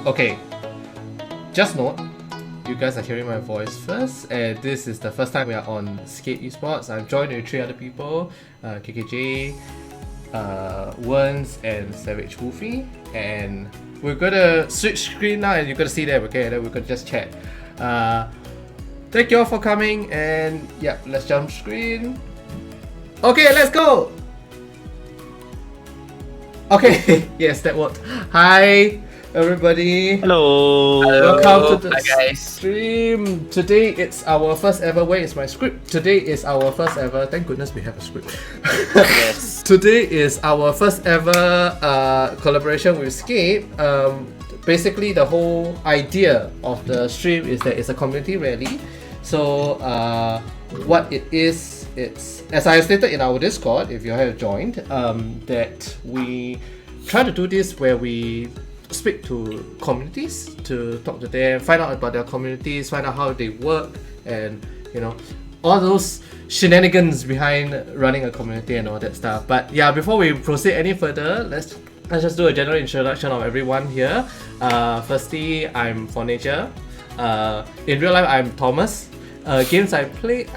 Okay, just note, you guys are hearing my voice first, and this is the first time we are on SCAPEesports. I'm joined with 3 other people, KKJ, Werns, and Savage Woofy, and we're gonna switch screen now, and you're gonna see them, okay? And then we're gonna just chat. Thank you all for coming, and yeah, let's jump screen. Okay, let's go! Okay, yes, that worked. Hi, everybody. Hello. Welcome to the Hi guys. stream. Today it's our first ever. Where is my script? Today is our first ever. Thank goodness we have a script. Yes. Today is our first ever collaboration with SCAPE. Basically, the whole idea of the stream is that it's a community rally. So, what it is, it's as I stated in our Discord, if you have joined, that we try to do this where we speak to communities, to talk to them, find out about their communities, find out how they work, and all those shenanigans behind running a community and all that stuff. But yeah, before we proceed any further, let's just do a general introduction of everyone here. Firstly, I'm For Nature. In real life, I'm Thomas. Games I play,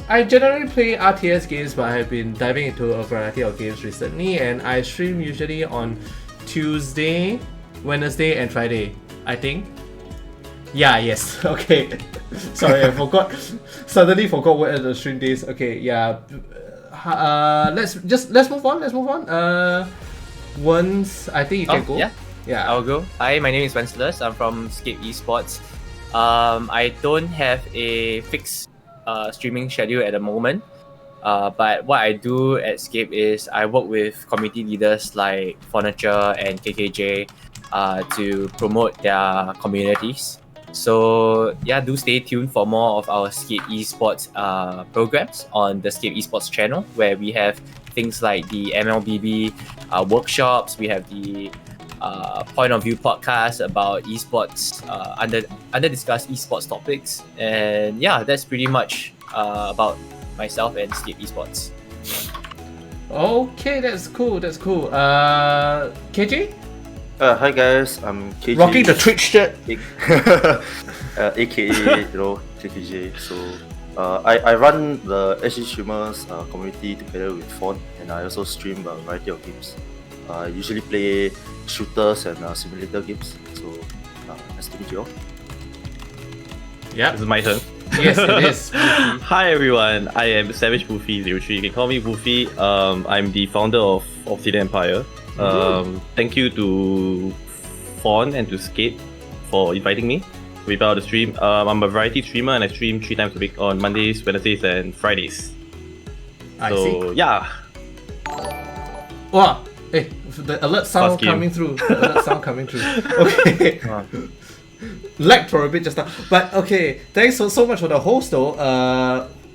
I generally play RTS games, but I have been diving into a variety of games recently, and I stream usually on Tuesday, Wednesday, and Friday, I think. Yeah, yes. Okay. Sorry, I forgot. Suddenly forgot what are the stream days. Okay, yeah. Let's move on. Once I think you can go. Yeah. I'll go. Hi, my name is Wenceslas. I'm from SCAPEesports. I don't have a fixed streaming schedule at the moment. But what I do at SCAPE is I work with community leaders like Furniture and KKJ to promote their communities. So yeah, do stay tuned for more of our SCAPEesports programs on the SCAPEesports channel, where we have things like the MLBB workshops. We have the Point of View podcast about esports, under discussed esports topics, and yeah, that's pretty much about myself and SCAPEesports. Okay, that's cool. KJ? Hi guys, I'm KJ. Rocking the Twitch shirt. AKA KKJ. So I run the SG Streamers community together with Fawn, and I also stream a variety of games. I usually play shooters and simulator games. So nice to meet you all. Yeah, This is my turn. yes, it is. Hi everyone, I am Savage Woofy03. You can call me Woofy. I'm the founder of Obsidian Empire. Thank you to Fawn and to SCAPE for inviting me to be part of the stream. I'm a variety streamer and I stream 3 times a week on Mondays, Wednesdays, and Fridays. I see. So yeah. Wow. Hey, the alert sound coming through. Okay. Lagged for a bit just now. But okay, thanks so much for the host though.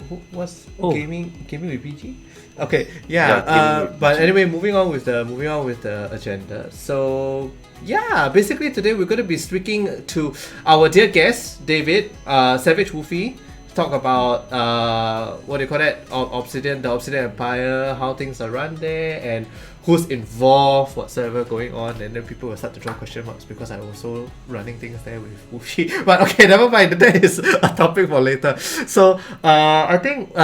Who was gaming with BG? Okay, yeah. But anyway, moving on with the agenda. So yeah, basically today we're going to be speaking to our dear guest David, Savage Woofy, talk about what do you call that? The Obsidian Empire, how things are run there, and who's involved, whatsoever going on, and then people will start to draw question marks because I'm also running things there with Woofy. But okay, never mind. That is a topic for later. So I think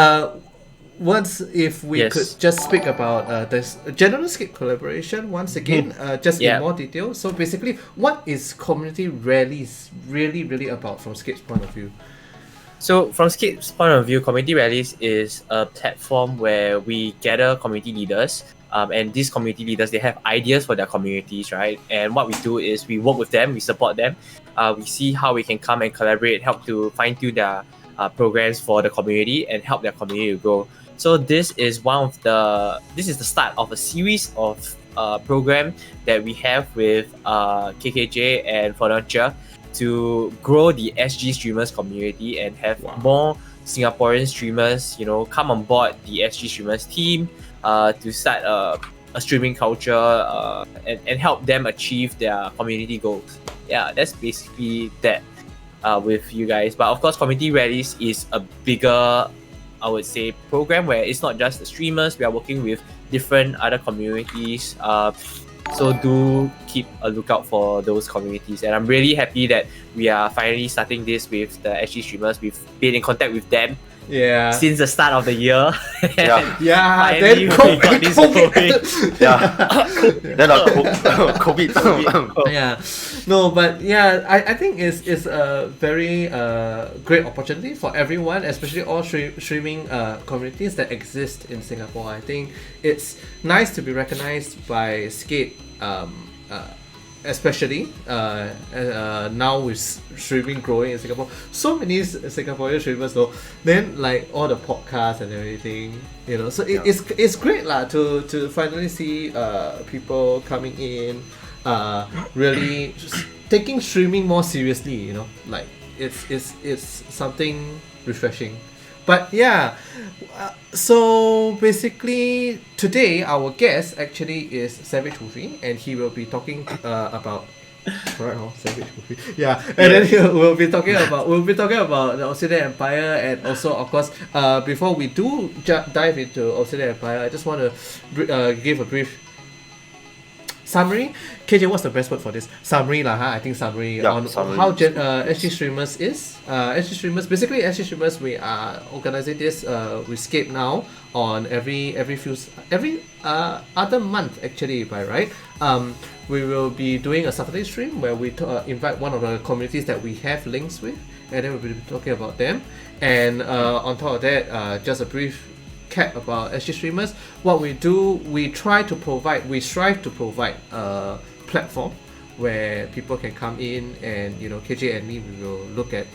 once if we could just speak about this general SCAPE collaboration once again, just in more detail. So basically, what is community rallies really about from SCAPE's point of view? So from SCAPE's point of view, community rallies is a platform where we gather community leaders. And these community leaders, they have ideas for their communities, right? And what we do is we work with them, we support them, we see how we can come and collaborate, help to fine-tune their programs for the community and help their community to grow. So this is the start of a series of program that we have with KKJ and Furniture to grow the SG streamers community and have more Singaporean streamers, come on board the SG streamers team. To start a streaming culture and help them achieve their community goals. Yeah, that's basically that with you guys. But of course, community rallies is a bigger, I would say, program where it's not just the streamers. We are working with different other communities. So do keep a lookout for those communities, and I'm really happy that we are finally starting this with the SG streamers. We've been in contact with them since the start of the year. Yeah. Then COVID. Then COVID. Yeah, no, but yeah, I think it's a very great opportunity for everyone, especially all streaming communities that exist in Singapore. I think it's nice to be recognized by SCAPE, especially now with streaming growing in Singapore. So many Singaporean streamers though. Then like all the podcasts and everything, you know. So it's great lah to finally see people coming in, really taking streaming more seriously. You know, like it's something refreshing. But yeah, so basically today our guest actually is Savage Woofy, and he will be talking about correct, Savage Woofy. Yeah, and then we'll be talking about the Obsidian Empire, and also of course before we do dive into Obsidian Empire, I just want to give a brief summary. KJ, what's the best word for this? Summary lah, I think summary on summary. How SG Streamers is. SG Streamers, basically SG Streamers, we are organizing this with SCAPE now on every other month actually, by right. We will be doing a Saturday stream where we invite one of the communities that we have links with, and then we'll be talking about them. And on top of that, just a brief cap about SG Streamers. What we do, we strive to provide a platform where people can come in, and you know, KJ and me, we will look at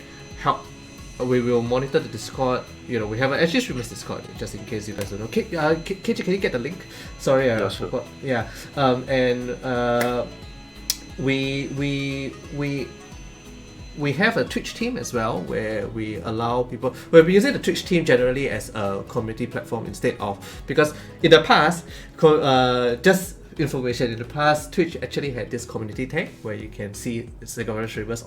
we will monitor the Discord. You know, we have an SG Streamers Discord, just in case you guys don't know. KJ, can you get the link? Sorry, I forgot. Yeah, and we have a Twitch team as well, where we allow people. We'll be using the Twitch team generally as a community platform instead of, because in the past, just information, in the past, Twitch actually had this community tag where you can see Singaporean streamers,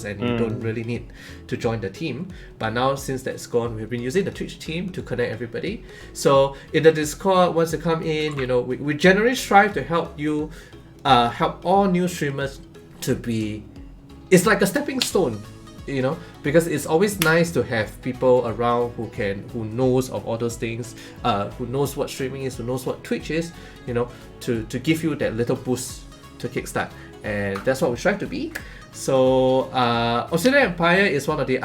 and you don't really need to join the team. But now, since that's gone, we've been using the Twitch team to connect everybody. So in the Discord, once you come in, you know, we generally strive to help you, help all new streamers to be. It's like a stepping stone, you know, because it's always nice to have people around who knows of all those things, who knows what streaming is, who knows what Twitch is, you know, to give you that little boost to kickstart, and that's what we try to be. So Obsidian Empire is one of the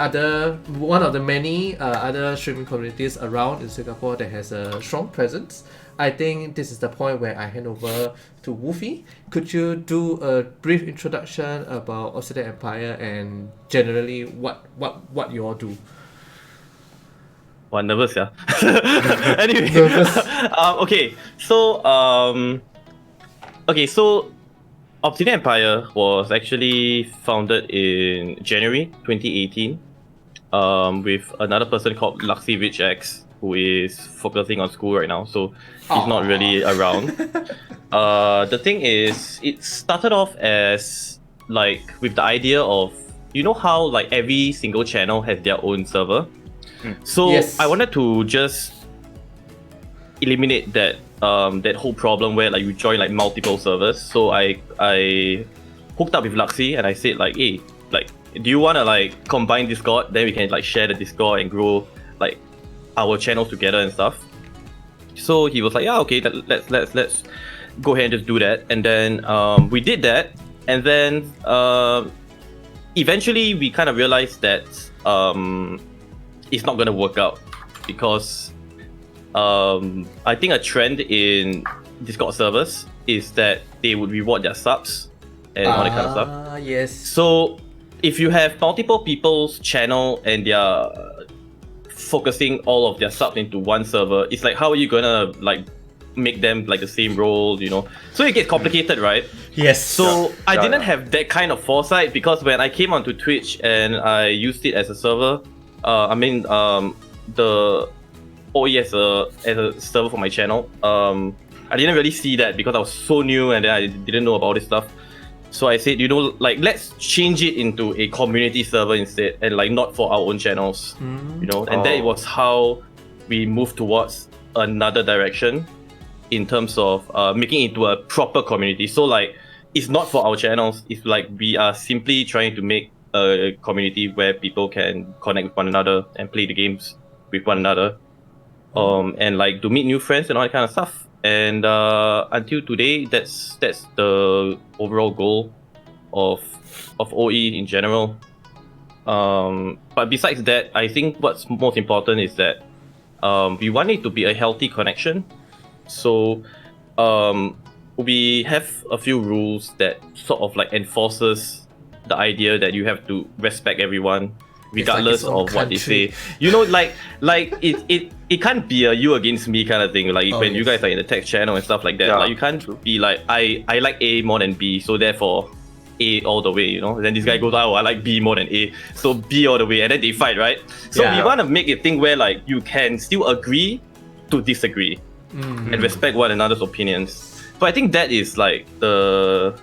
many other streaming communities around in Singapore that has a strong presence. I think this is the point where I hand over to Woofy. Could you do a brief introduction about Obsidian Empire and generally what you all do? Well, nervous, yeah. Anyway, so Obsidian Empire was actually founded in January 2018 with another person called Luxy Rich X, who is focusing on school right now, so he's not really around. The thing is, it started off as like with the idea of, you know how like every single channel has their own server. So I wanted to just eliminate that that whole problem where like you join like multiple servers. So I hooked up with Luxy and I said like, hey, like, do you want to like combine Discord? Then we can like share the Discord and grow like our channels together and stuff. So he was like, yeah, okay, let's go ahead and just do that. And then we did that, and then eventually we kind of realized that it's not gonna work out, because I think a trend in Discord servers is that they would reward their subs and all that kind of stuff. Yes. So if you have multiple people's channel and they're focusing all of their subs into one server, it's like, how are you gonna like make them like the same role, you know? So it gets complicated, right? Yes. So I didn't have that kind of foresight, because when I came onto Twitch and I used it as a server, the OE as a server for my channel, I didn't really see that because I was so new and then I didn't know about all this stuff. So I said, you know, like, let's change it into a community server instead, and like not for our own channels, you know. And that was how we moved towards another direction. in terms of making it into a proper community. So like, it's not for our channels. It's like we are simply trying to make a community where people can connect with one another and play the games with one another, and like to meet new friends and all that kind of stuff. And until today, that's the overall goal of OE in general. But besides that, I think what's most important is that we want it to be a healthy connection. So we have a few rules that sort of like enforces the idea that you have to respect everyone regardless of what they say. You know, like it can't be a you against me kind of thing. Like when you guys are in the text channel and stuff like that, like you can't be like I like A more than B, so therefore A all the way, you know. And then this guy goes, oh, I like B more than A, so B all the way, and then they fight, right? So we want to make a thing where like you can still agree to disagree and respect one another's opinions. So I think that is like the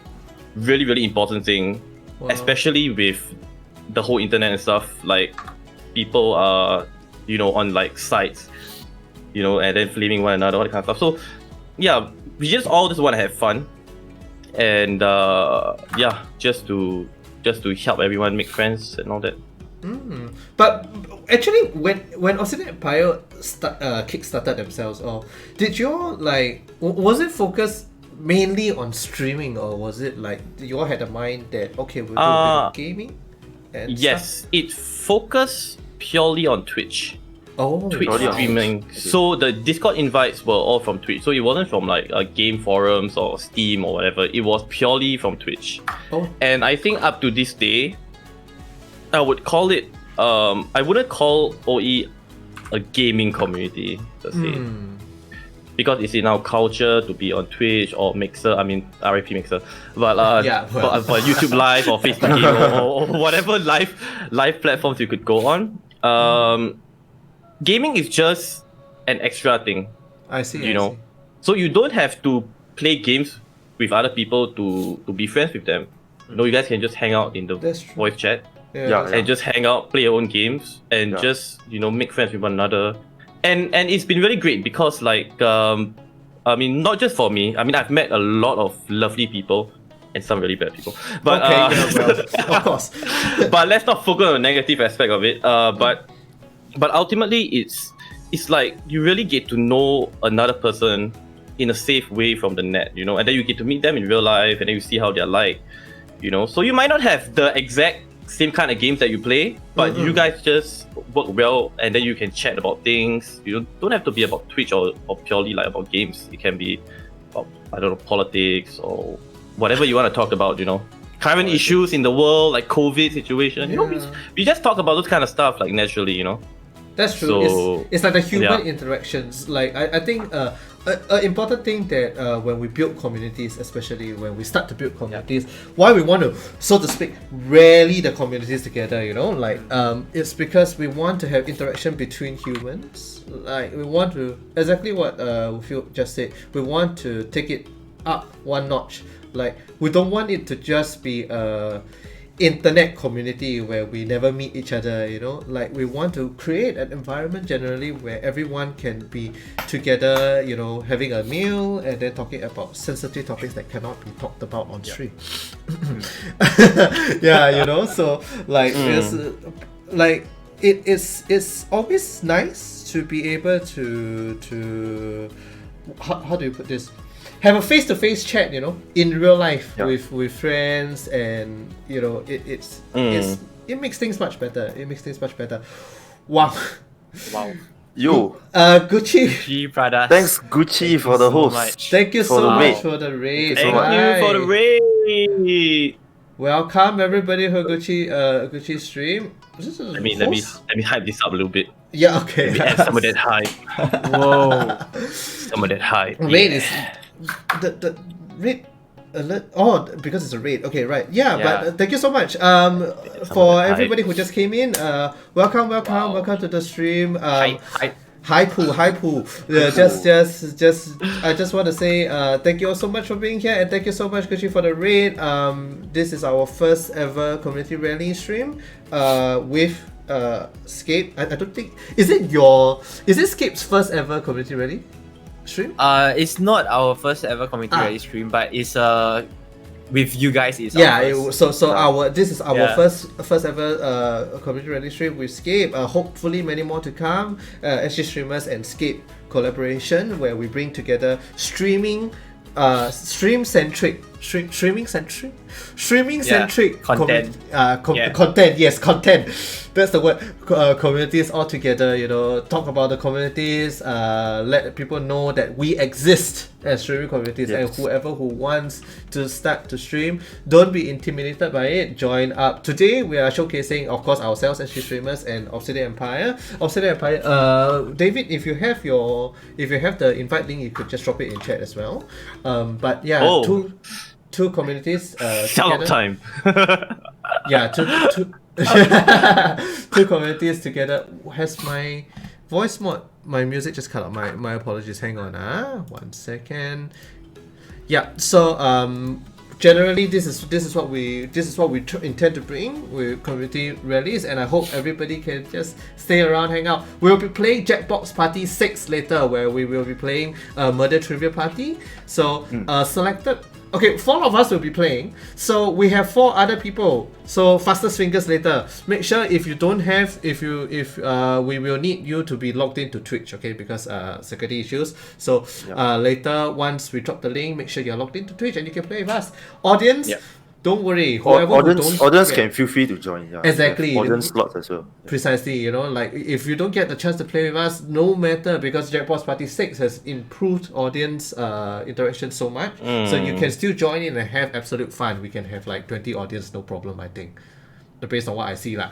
really, really important thing, especially with the whole internet and stuff. Like people are, you know, on like sites, you know, and then flaming one another, all that kind of stuff. So yeah, we just all just want to have fun, and just to help everyone make friends and all that. But actually, when Obsidian Empire kickstarted themselves, or did you all like, was it focused mainly on streaming, or was it like you all had a mind that okay, we'll do a bit of gaming? And yes, it focused purely on Twitch. Oh, Twitch Purely on streaming. Twitch. So the Discord invites were all from Twitch. So it wasn't from like game forums or Steam or whatever. It was purely from Twitch. Oh. And I think up to this day, I would call it. I wouldn't call OE a gaming community per se, because it's in our culture to be on Twitch or Mixer. I mean, RIP Mixer, but for YouTube Live or Facebook Game or whatever live platforms you could go on. Gaming is just an extra thing. I see. You know, so you don't have to play games with other people to be friends with them. You know, you guys can just hang out in the voice chat. And just hang out, play your own games, and just, you know, make friends with one another. And it's been really great because like I mean, not just for me. I mean, I've met a lot of lovely people and some really bad people. But of course. But let's not focus on the negative aspect of it. But ultimately, it's like you really get to know another person in a safe way from the net, you know, and then you get to meet them in real life, and then you see how they're like, you know. So you might not have the exact same kind of games that you play, but you guys just work well, and then you can chat about things. You don't have to be about Twitch or purely like about games. It can be about, I don't know, politics or whatever you want to talk about, you know. Current issues in the world, like COVID situation, you know, we just talk about those kind of stuff like naturally, you know. That's true. So, it's like the human interactions. Like I think an important thing that when we build communities, especially when we start to build communities, why we want to, so to speak, rally the communities together, you know, like it's because we want to have interaction between humans. Like we want to, exactly what Phil just said, we want to take it up one notch. Like we don't want it to just be internet community where we never meet each other, you know. Like we want to create an environment generally where everyone can be together, you know, having a meal and then talking about sensitive topics that cannot be talked about on stream. You know, so like it's like it's always nice to be able to how do you put this, have a face-to-face chat, you know, in real life with friends, and you know, it makes things much better. It makes things much better. Wow. Yo. Gucci. Brothers. Thanks, Gucci, for the host. Thank you so much for the raid. Thank you for the raid. Welcome everybody who Gucci stream. Let me hype this up a little bit. Yeah, okay. Let me add some of that hype. Whoa. Some of that hype. Raid is the raid alert. Oh, because it's a raid. Okay, right. Yeah. But thank you so much. For everybody who just came in. Welcome to the stream. Hi Pooh. I just want to say thank you all so much for being here, and thank you so much, Gucci, for the raid. This is our first ever community rally stream with SCAPE. I don't think, is it SCAPE's first ever community rally stream? It's not our first ever community rally stream, but it's with you guys. It's This is our Yeah. first ever community rally stream with SCAPE. Hopefully many more to come. SG streamers and SCAPE collaboration where we bring together streaming centric content. Content, yes, content. That's the word. Communities all together, talk about the communities, let people know that we exist as streaming communities, and whoever who wants to start to stream, don't be intimidated by it. Join up. Today we are showcasing, of course, ourselves as streamers and Obsidian Empire. David, if you have the invite link, you could just drop it in chat as well. But yeah, two communities Shout together. time. Yeah, two communities together. Has my voice mod, my music just cut out. My apologies. Hang on, 1 second. Yeah. So generally this is what we intend to bring with community rallies, and I hope everybody can just stay around, hang out. We'll be playing Jackbox Party 6 later, where we will be playing Murder Trivia Party. So selected. Okay, 4 of us will be playing. So we have 4 other people. So fastest fingers later. Make sure if we will need you to be logged into Twitch, okay? Because security issues. So later, once we drop the link, make sure you're logged into Twitch and you can play with us. Audience, don't worry. Audience can feel free to join. Yeah. Exactly. Audience slots as well. Precisely, like if you don't get the chance to play with us, no matter, because Jackbox Party 6 has improved audience interaction so much, so you can still join in and have absolute fun. We can have like 20 audience, no problem, I think, based on what I see lah.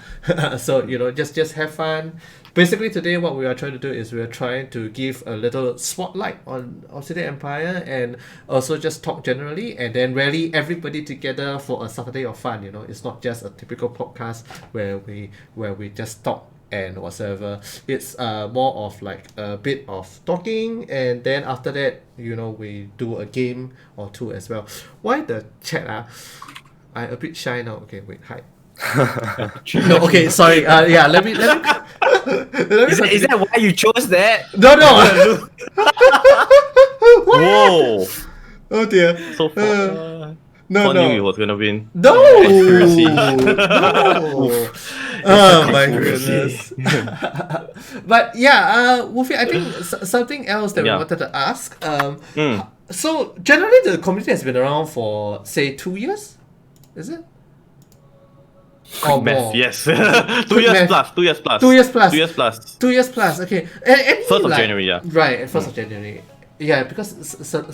So just have fun. Basically today what we are trying to do is we are trying to give a little spotlight on Obsidian Empire, and also just talk generally, and then rally everybody together for a Saturday of fun. It's not just a typical podcast where we just talk and whatsoever. It's more of like a bit of talking, and then after that we do a game or two as well. Why the chat I a bit shy now. Okay, wait, hi. No, okay, sorry. Let me Is that why you chose that? No. Whoa! Oh dear. So far, No. knew he was gonna win. No. Accuracy. No. Oh my goodness. But yeah, Wolfie, I think something else that we wanted to ask. So generally the community has been around for say 2 years, is it? Or Math, more? yes. 2 years plus. 2 years plus. 2 years plus. 2 years plus. 2 years plus. Okay. And 1st of January, yeah. Right, 1st of January. Yeah, because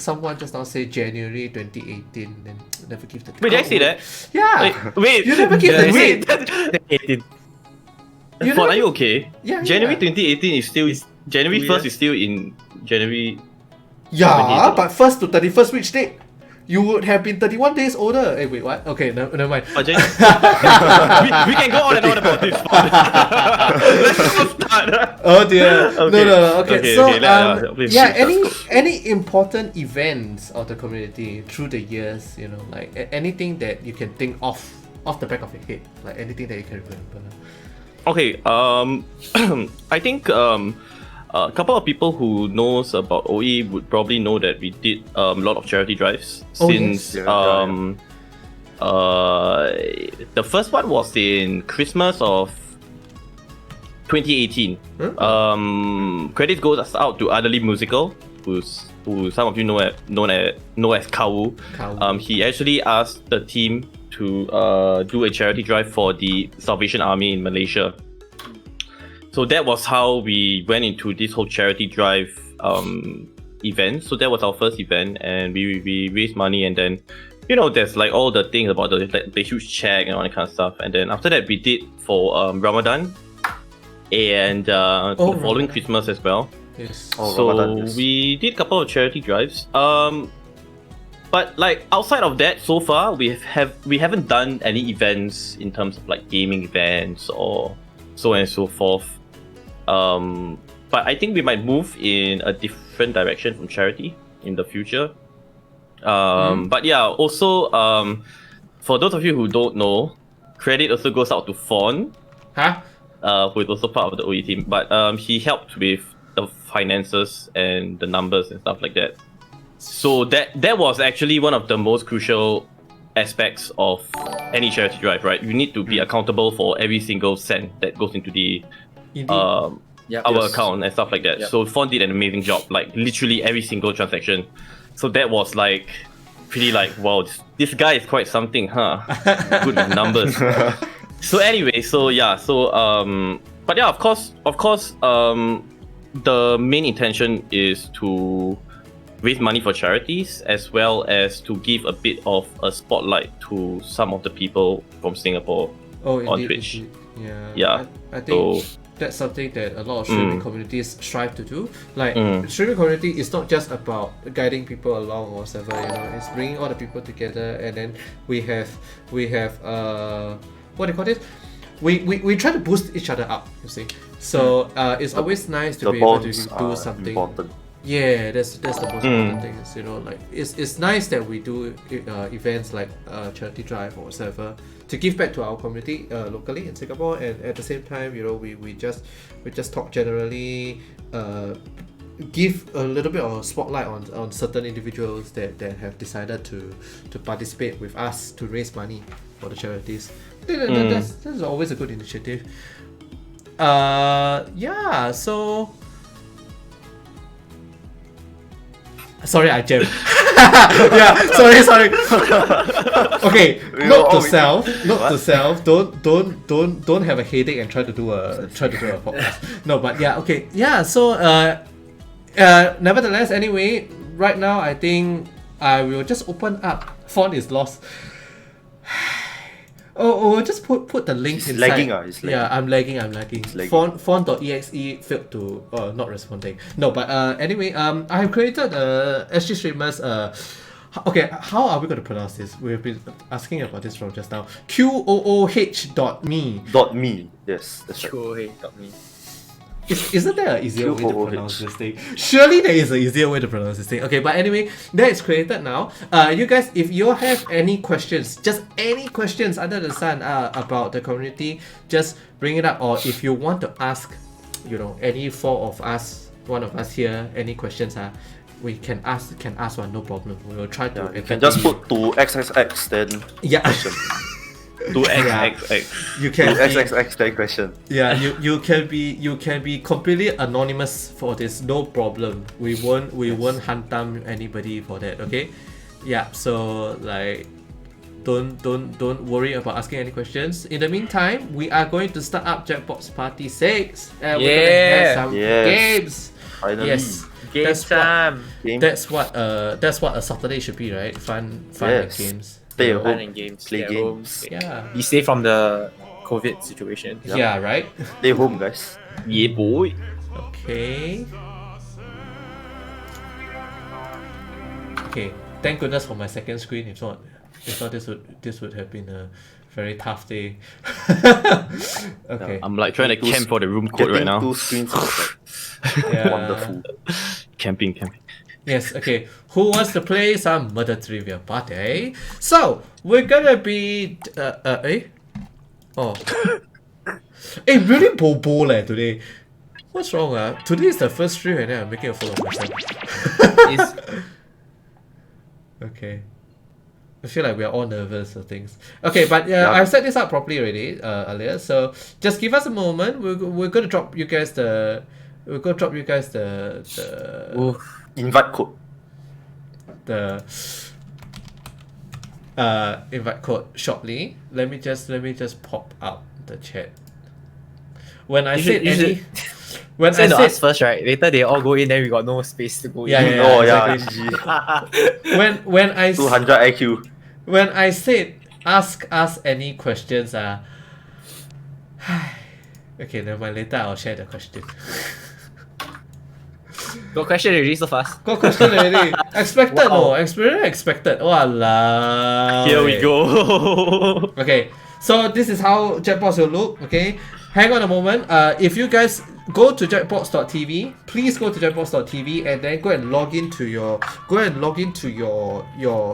someone just now said January 2018, then never give the. Wait, did I say that? Yeah. Wait. You never give the date. 18. Fon, are you okay? Yeah. January 2018 is still. January 1st years. is still in Janury. Yeah, but 1st to 31st, which date? You would have been 31 days older. Hey, wait, what? Okay, never mind. Oh, we can go on and on about this. Let's just start. Oh dear. Okay. No. Okay, so please, any important events of the community through the years, like anything that you can think off the back of your head, like anything that you can remember. Okay. I think a couple of people who knows about OE would probably know that we did a lot of charity drives since the first one was in Christmas of 2018. Credit goes out to Adderley Musical, who some of you know as Kawu. He actually asked the team to do a charity drive for the Salvation Army in Malaysia. So that was how we went into this whole charity drive event. So that was our first event, and we raised money, and then there's like all the things about the huge check and all that kind of stuff. And then after that we did for Ramadan and the following Christmas as well. Yes. So Ramadan, yes. we did a couple of charity drives. But like outside of that, so far we haven't done any events in terms of like gaming events or so on and so forth. But I think we might move in a different direction from charity in the future. But yeah, also for those of you who don't know, credit also goes out to Fawn, Huh? who is also part of the OE team. But he helped with the finances and the numbers and stuff like that. So that was actually one of the most crucial aspects of any charity drive, right? You need to be accountable for every single cent that goes into the our account and stuff like that. So Fawn did an amazing job, like literally every single transaction. So that was like pretty like, wow, this guy is quite something, huh? Good with numbers. So anyway, but yeah, of course, the main intention is to raise money for charities, as well as to give a bit of a spotlight to some of the people from Singapore on Twitch. Indeed. Yeah. I think that's something that a lot of streaming communities strive to do. Like streaming community is not just about guiding people along or whatever, it's bringing all the people together, and then we have what do you call it? We try to boost each other up, you see. So it's always nice to be able to do something. Important. Yeah, that's the most important thing. Is, like it's nice that we do events like charity drive or whatever to give back to our community locally in Singapore, and at the same time, we just talk generally, give a little bit of spotlight on certain individuals that have decided to participate with us to raise money for the charities. That's always a good initiative. So. Sorry, I jammed. Sorry. Okay, note to self. Don't have a headache and try to do a podcast. No, but okay. So nevertheless, anyway, right now I think I will just open up. Font is lost. We'll just put the link inside. Lagging, it's lagging. Yeah, I'm lagging. Font.exe failed to not responding. No, but anyway, I have created SG Streamers. Okay, how are we going to pronounce this? We've been asking about this from just now. QOOH.me. .me. Yes, that's right. QOOH.me. Isn't there an easier way to pronounce this thing? Surely there is an easier way to pronounce this thing. Okay, but anyway, that is created now. You guys, if you have any questions, just any questions under the sun about the community, just bring it up. Or if you want to ask, any one of us here, any questions, we can ask one, no problem. We will try to. You can just put to XXX then. Question. To XXX. You can XXX then question. Yeah, you can be completely anonymous for this, no problem. We won't hunt down anybody for that, okay? Yeah, so like don't worry about asking any questions. In the meantime, we are going to start up Jackbox Party 6. We're gonna have some games. Finally. Yes. Game time. That's what a Saturday should be, right? Fun and games. Stay at home, and games. play games. Yeah. Be safe from the COVID situation. Yeah, right? Stay home, guys. Yeah, boy. Okay. Thank goodness for my second screen. If not this would have been a very tough day. Okay. I'm like trying to camp for the room code right now. Two screens is like wonderful. Camping. Yes, okay. Who wants to play some murder trivia party? So we're gonna be really bobo today. What's wrong? Today is the first stream and then I'm making a fool of myself. Okay. I feel like we are all nervous or things. Okay, but I've set this up properly already earlier. So just give us a moment. We're gonna drop you guys the invite code. The invite code shortly. Let me just pop up the chat. When I said any, when I said us first, right? Later they all go in, then we got no space to go in. Exactly. when I 200 IQ. When I said ask us any questions, okay, never mind. Later I'll share the question. Got question already so fast. Got question already. Expected, no? Expected. Walao. Here we go. Okay, so this is how Jackbox will look. Okay, hang on a moment. If you guys go to jackbox.tv, please go to jackbox.tv and then go and log into your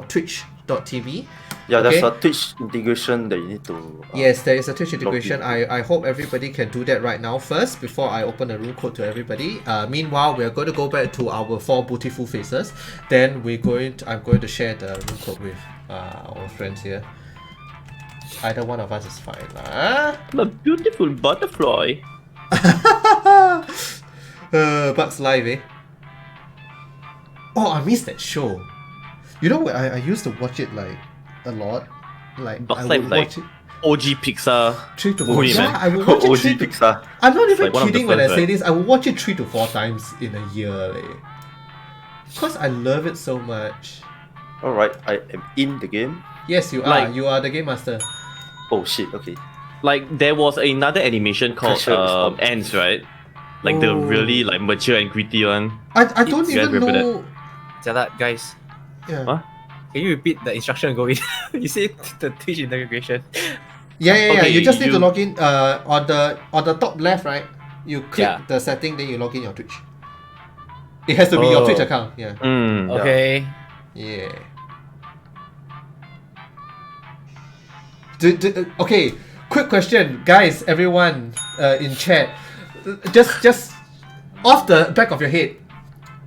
Twitch.tv. Yeah, there's Okay. a Twitch integration that you need to. Yes, there is a Twitch integration. in. I hope everybody can do that right now first before I open the room code to everybody. Meanwhile, we are going to go back to our 4 beautiful faces. Then I'm going to share the room code with our friends here. Either one of us is fine. I'm a beautiful butterfly. Bugs Live, eh? Oh, I missed that show. You know what? I used to watch it like a lot. Like Bugs I Life, would like watch it OG Pixar. 3 to 4. movie, Yeah, man. I would watch it OG 3 to Pixar. I'm not even like one of the kidding when I first, say right? this. I will watch it 3 to 4 times in a year, like. Cause I love it so much. Alright, I am in the game. Yes, you are. Like- You are the game master. Oh shit, okay. Like there was another animation called Pressure is on. Ants, right? Like the Oh. really like mature and gritty one. I don't You guys even remember that? know. Jalat, guys. Yeah. Huh? Can you repeat the instruction and go in? You said the Twitch integration. Yeah. Okay, You just need to you- log in. On the top left, right? You click Yeah. the setting, then you log in your Twitch. It has to be your Oh. Twitch account. Yeah. Mm. Okay. Yeah. Okay, quick question, guys, everyone in chat. Just off the back of your head,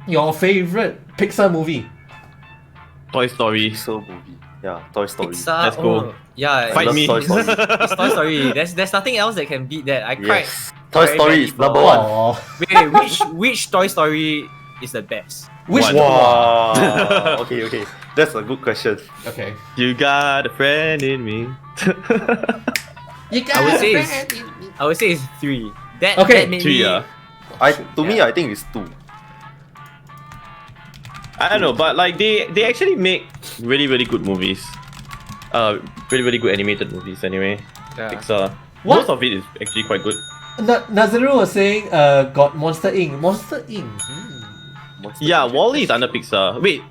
your favorite Pixar movie. Toy Story. Pixar movie. Yeah, Toy Story. Pixar. Let's go. Oh, yeah. Fight love me. Toy Story. It's Toy Story. There's nothing else that can beat that. I cried. Yes. Toy very Story badly is for- number one. Aww. Wait, which Toy Story is the best? Which One. one? Wow. okay. That's a good question. Okay. You got a friend in me. You got I would say a it's- friend in me. I would say it's 3. That Okay. made 3, me. yeah. To me, I think it's 2. I don't know, but like they actually make really good movies. Really good animated movies anyway. Yeah. Pixar. What? Most of it is actually quite good. Nazaru was saying, got Monster Inc. Monster Inc. Monster Yeah, Inc. Wall-E is under Pixar. Wait,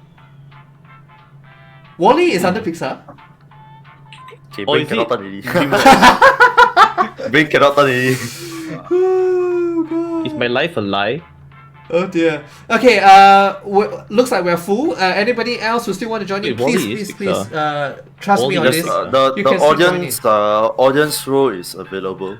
Wall-E is under Pixar. Okay, Oh, brain is cannot it? turn already. Brain cannot turn already. Oh god. is my life a lie? Oh dear. Okay. Looks like we're full. Anybody else who still want to join in? Wait, Wall-E Please. is Pixar. Trust me Wall-E on just, this. The You can still join in. audience role is available.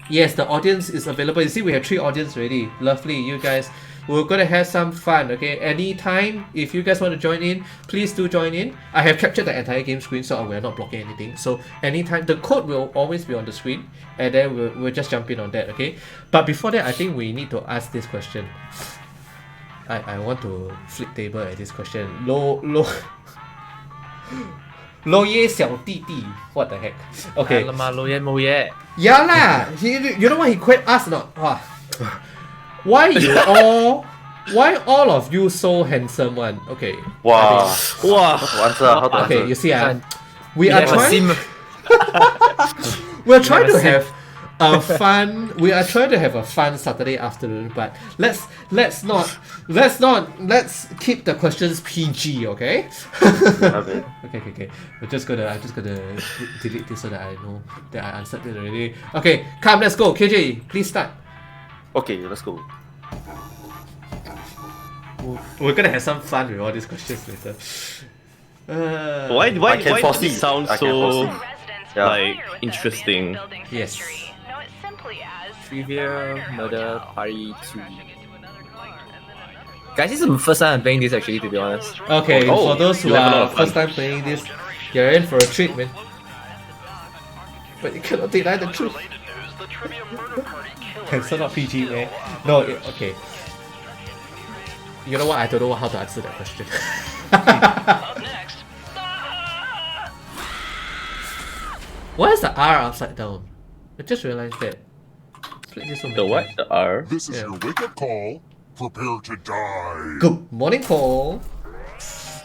Yes, the audience is available. You see, we have 3 audience already. Lovely, you guys. We're gonna have some fun. Okay. Anytime, if you guys want to join in, please do join in. I have captured the entire game screen, so we're not blocking anything. So anytime, the code will always be on the screen, and then we'll just jump in on that. Okay. But before that, I think we need to ask this question. I want to flip table at this question. Lo ye xiao di di. What the heck? Okay. Alamak, lo ye mo ye. Yeah lah. You know what he quit us not? Wow. Why all of you so handsome one? Okay. Wow. Wow. How to answer? How to Okay, answer? you see, Can't- we are have a trying. sim. We're trying have a to have a fun. We are trying to have a fun Saturday afternoon, but let's keep the questions PG, okay? Okay. Okay. I'm just gonna delete this so that I know that I answered it already. Okay, come, let's go. KJ, please start. Okay, let's go. We're gonna have some fun with all these questions later. Why I can does foresee. it sound I can so foresee. Yeah. like interesting? Yes. Trivia Murder Party 2. Guys, this is the first time I'm playing this actually, to be honest. Okay, Oh, for those who you have a lot are of fun. first time playing this, you're in for a treat, man. But you cannot deny the truth. It's not PG, man. No, okay. You know what? I don't know how to answer that question. Why is the R upside down? I just realized that. Played this so many The what? times. The R? This is Yeah. your wake-up call. Prepare to die. Good morning, Paul.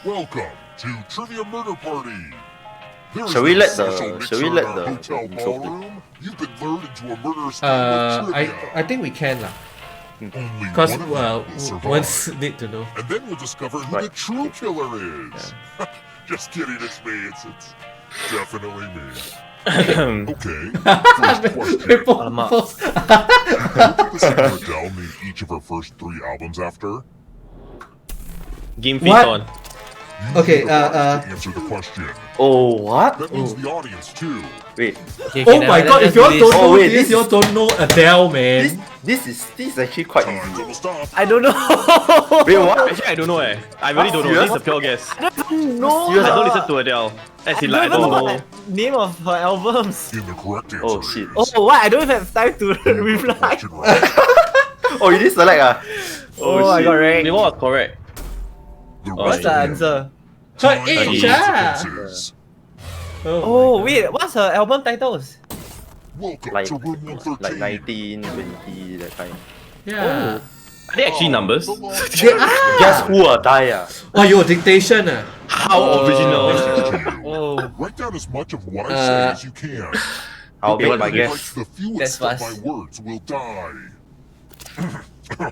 Welcome to Trivia Murder Party. There is Shall we no let special the- shall we mixer let in our the hotel intro play? ballroom? You've been lured into a murder scene with trivia. I think we can lah. Only Because one of you well, will survive. once need to know. And then we'll discover who Right. the true killer is. Just kidding, it's me. It's definitely me. Okay. First question. Alamak. Who did the singer Adele name each of her first 3 albums after? Game What? Face on. You Okay, need a box to answer the question. Oh, what? That means the audience too. Wait, Okay, Oh my god, if y'all don't know Oh, wait, this, this y'all is- don't know Adele, man. this is actually quite Time easy. to stop. I don't know. Wait, what? Actually, I don't know I really don't know. This is a pure guess. No. Serious? I don't listen to Adele. As in, like, I don't know. Name of her albums. In the correct answer Oh shit. Oh, what? I don't even have time to reply. Watch it right. Oh, you did select ah? Oh, I got right. Wait, what was correct? The What's rest the of answer? Her Time age, for ah. consequences. Oh, wait. What's her album titles? Welcome Like to room 113. like 19, 20, that kind. Yeah. Are they actually numbers? They are. Guess who will die ah? Oh, your dictation ah. How original. Oh, Write down as much of what I say as you can. I'll Okay, make my what- guess. Writes the That's fewest of fast. my words will die.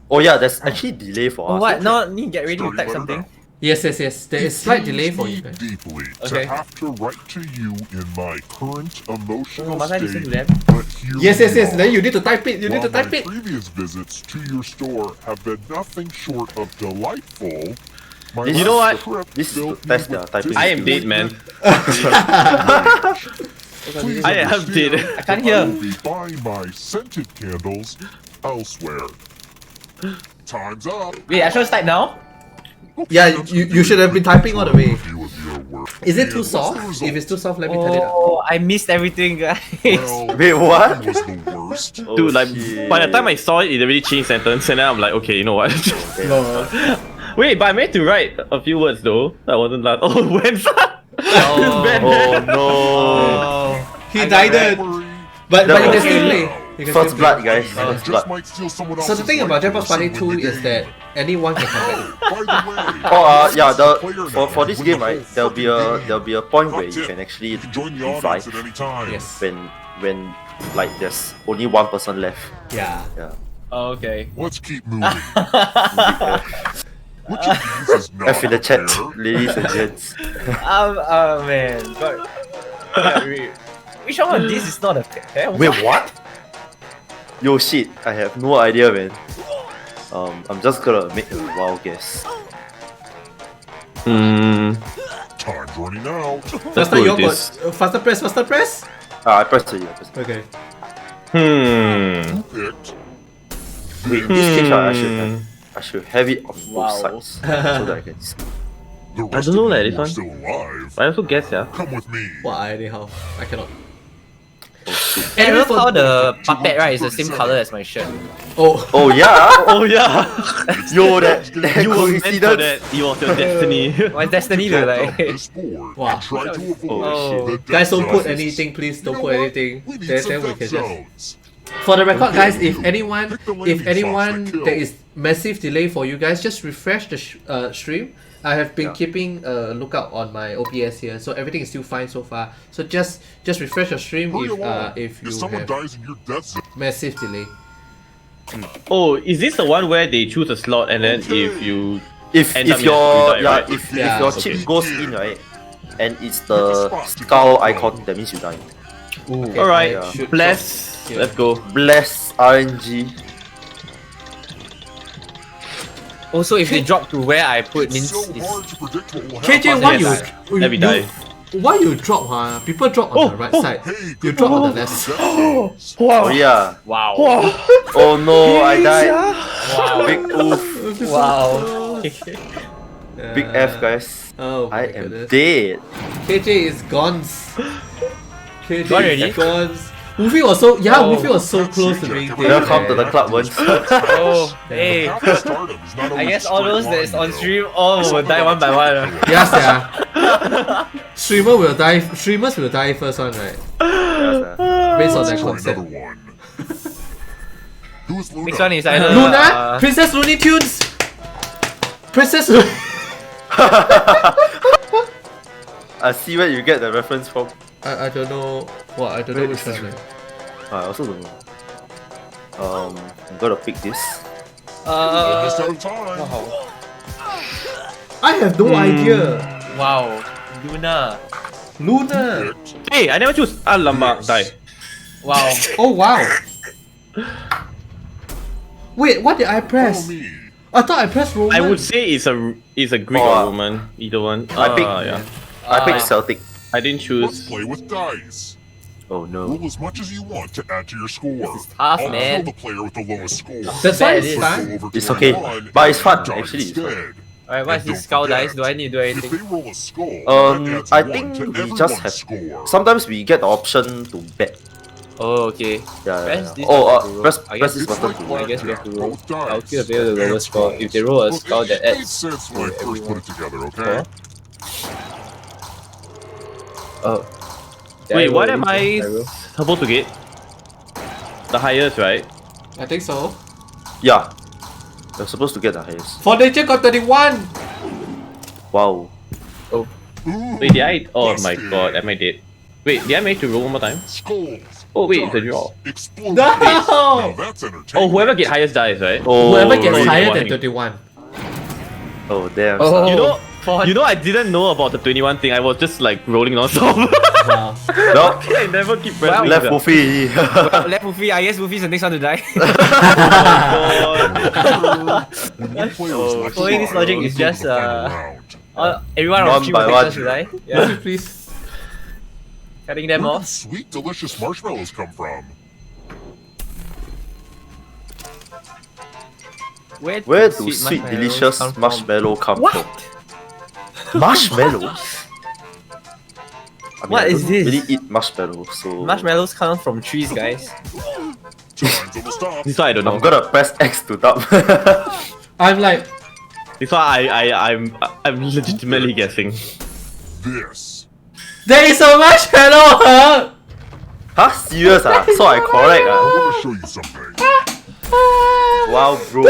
Oh yeah, there's actually delay for oh us. what? No, need to get ready to Starting type letter something. now. Yes. There is slight delay for you It guys. pains me deeply Okay. to have to write to you in my current emotional Oh, must I listen state, to them? but here Yes. we Then are. you need to type it. You need to While type my it. previous visits to your store have been nothing short of delightful, my You know last what? trip This is filled to test me their with typing I am dead, man. Please I am understand dead. I can't that hear. I will be buying my scented candles elsewhere. Time's up. Wait, I should type now? Yeah, you should have been typing all the way. Review of your work. Is it And too what's the soft? result? If it's too soft, let me turn it up. Oh, I missed everything, guys. Well, Wait, what? it was the worst. Oh, Dude, like, shit. by the time I saw it, it already changed sentence, and then I'm like, okay, you know what? Okay. No. Wait, but I meant to write a few words though. That wasn't last. Oh, when? Oh. Oh no. Oh. He I got died right. it. Worry. But That you can was still it. play. You can First still blood, play. guys. You First just blood. might steal someone So the else's thing about life Japanese Party to 2 win the is that game. anyone can come back. By the way, Oh yeah, player for now this with game the right, whole there'll be a point where you tip. can actually You can join the audience revive at any time. Yes. when like there's only one person left. Yeah. Yeah. Oh, okay. Let's keep moving. Which of these is not F in the chat, fair? ladies and gents. Oh man. God. Which one of these is not a pair? Wait, what? Yo shit, I have no idea, man. I'm just gonna make a wild guess. Hmm. Time's running out. Let's Faster, go you with this. faster press. I pressed it. I pressed it. Okay. Hmm. Picked. Wait, in this case, right, I should have it on Wow. both sides so that I can. The I rest don't know, of like, you this are one. still alive. I also guess, yeah. Come with me. What anyhow? I cannot. Oh shit. And Anyway, look for- how the puppet right is the same color as my shirt. Oh. Oh yeah. Oh yeah. Yo, that You were meant for coincidence. that. It was your destiny. My destiny to Drop down like. this board Wow. and try to avoid Oh, the shit. death Guys, don't put zones. anything, please. You Don't know put what? anything. We need Then some we death can just. zones. For the record, Okay, guys, if you. anyone, Pick the landing if anyone spots that there kill. is massive delay for you guys, just refresh the stream. I have been Yeah. keeping a lookout on my OBS here, so everything is still fine so far. So just refresh your stream Hurry along. if you someone have dies in your death zone, massive delay. Oh, is this the one where they choose a slot and then if you If End up if in a your die, yeah right? if Yeah. your Okay. chip goes in right, and it's the skull icon, that means you die. Okay, Alright, I should bless. drop here. Let's go. Bless RNG. Also, if they drop to where I put means it's so it's hard to predict what will KJ, happen. why Yes, Let me die. why you drop? Huh? People drop on the right side. Hey, You good drop on the luck left with side. death zones. Oh yeah. wow. Oh no, I died. Wow. Big oof. Wow. Big F, guys. Oh my I am goodness. dead. KJ is gone. KJ Gone is already? gone. Wolfie was so Oh. Wolfie was so close to being dead. Welcome to the man. club once. Oh, hey. Half of stardom is not I always guess all straight those that's line, on though. stream all will die one by one. Yes, yeah. Streamers will die first one, right? Based on their Try concept. another one. Who's Luna? Next one is either Luna, Princess Looney Tunes. Princess. I see where you get the reference from. I don't know. What I don't know which one. I also don't know. I'm gonna pick this. Almost out of time. I have no idea. wow. Luna. Luna. Picked. Hey, I never choose. Alamak, die. Wow. Oh wow. Wait, what did I Follow press? me. I thought I pressed Roman. I would say it's a Greek Oh, or Roman, either one. I pick- yeah. I picked Celtic. I didn't Let's choose. play with dice. Oh no. Roll as much as you want to add to your score. This is tough, I'll man. kill the player with the lowest score. That's why Bad it's it is. fun. Go over It's 21 okay. But it's fun, and die actually, it's fun. instead. Alright, what is And this don't skull forget, dice? Do I need to do If anything? they roll a skull, that adds I one think to we just everyone's have. score. Sometimes we get the option to bet. Oh, okay. Yeah. Press this Oh, button to roll. press I press guess this it's button like to I roll. guess we have to roll. Both dice. I'll kill the player with the lowest score. If they roll a Look, skull that it made adds. sense when I to first put everyone. it together, okay? Oh. Did Wait, roll what am anything? I Did roll? supposed to get? The highest, right? I think so. Yeah. You're supposed to get the highest. For nature got 31! Wow. Ooh, Wait, did I? Oh my busted. god, am I dead? Wait, did I manage to roll one more time? Skulls. Oh wait, it's a dice, draw. Explosions. No! Now that's entertaining. Oh, whoever get highest dies, right? Oh, Whoever gets really? higher than 21. 31. Oh damn. Oh. son. You know, I didn't know about the 21 thing. I was just like rolling non-stop. Wow. No. I never keep pressing. Left Wolfie. Well, let Wolfie, I guess Wolfie's the next one to die. When you play with lots of Following this fire, logic is let's go to just, the final round. Everyone One on stream by will one. to die. Would Yeah. you please? Cutting them Where did off. sweet, delicious marshmallows come from? Where do sweet, delicious marshmallow come What? from? Marshmallow? I mean, What I is don't this? really eat marshmallow, so Marshmallows come from trees, guys. Time's almost up. This one I don't know. I'm gonna press X to dub. I'm like, This one I'm legitimately guessing. This. there is a marshmallow! Huh? Huh? Serious ah? So I correct I ah? want to show you something. Wow, bro.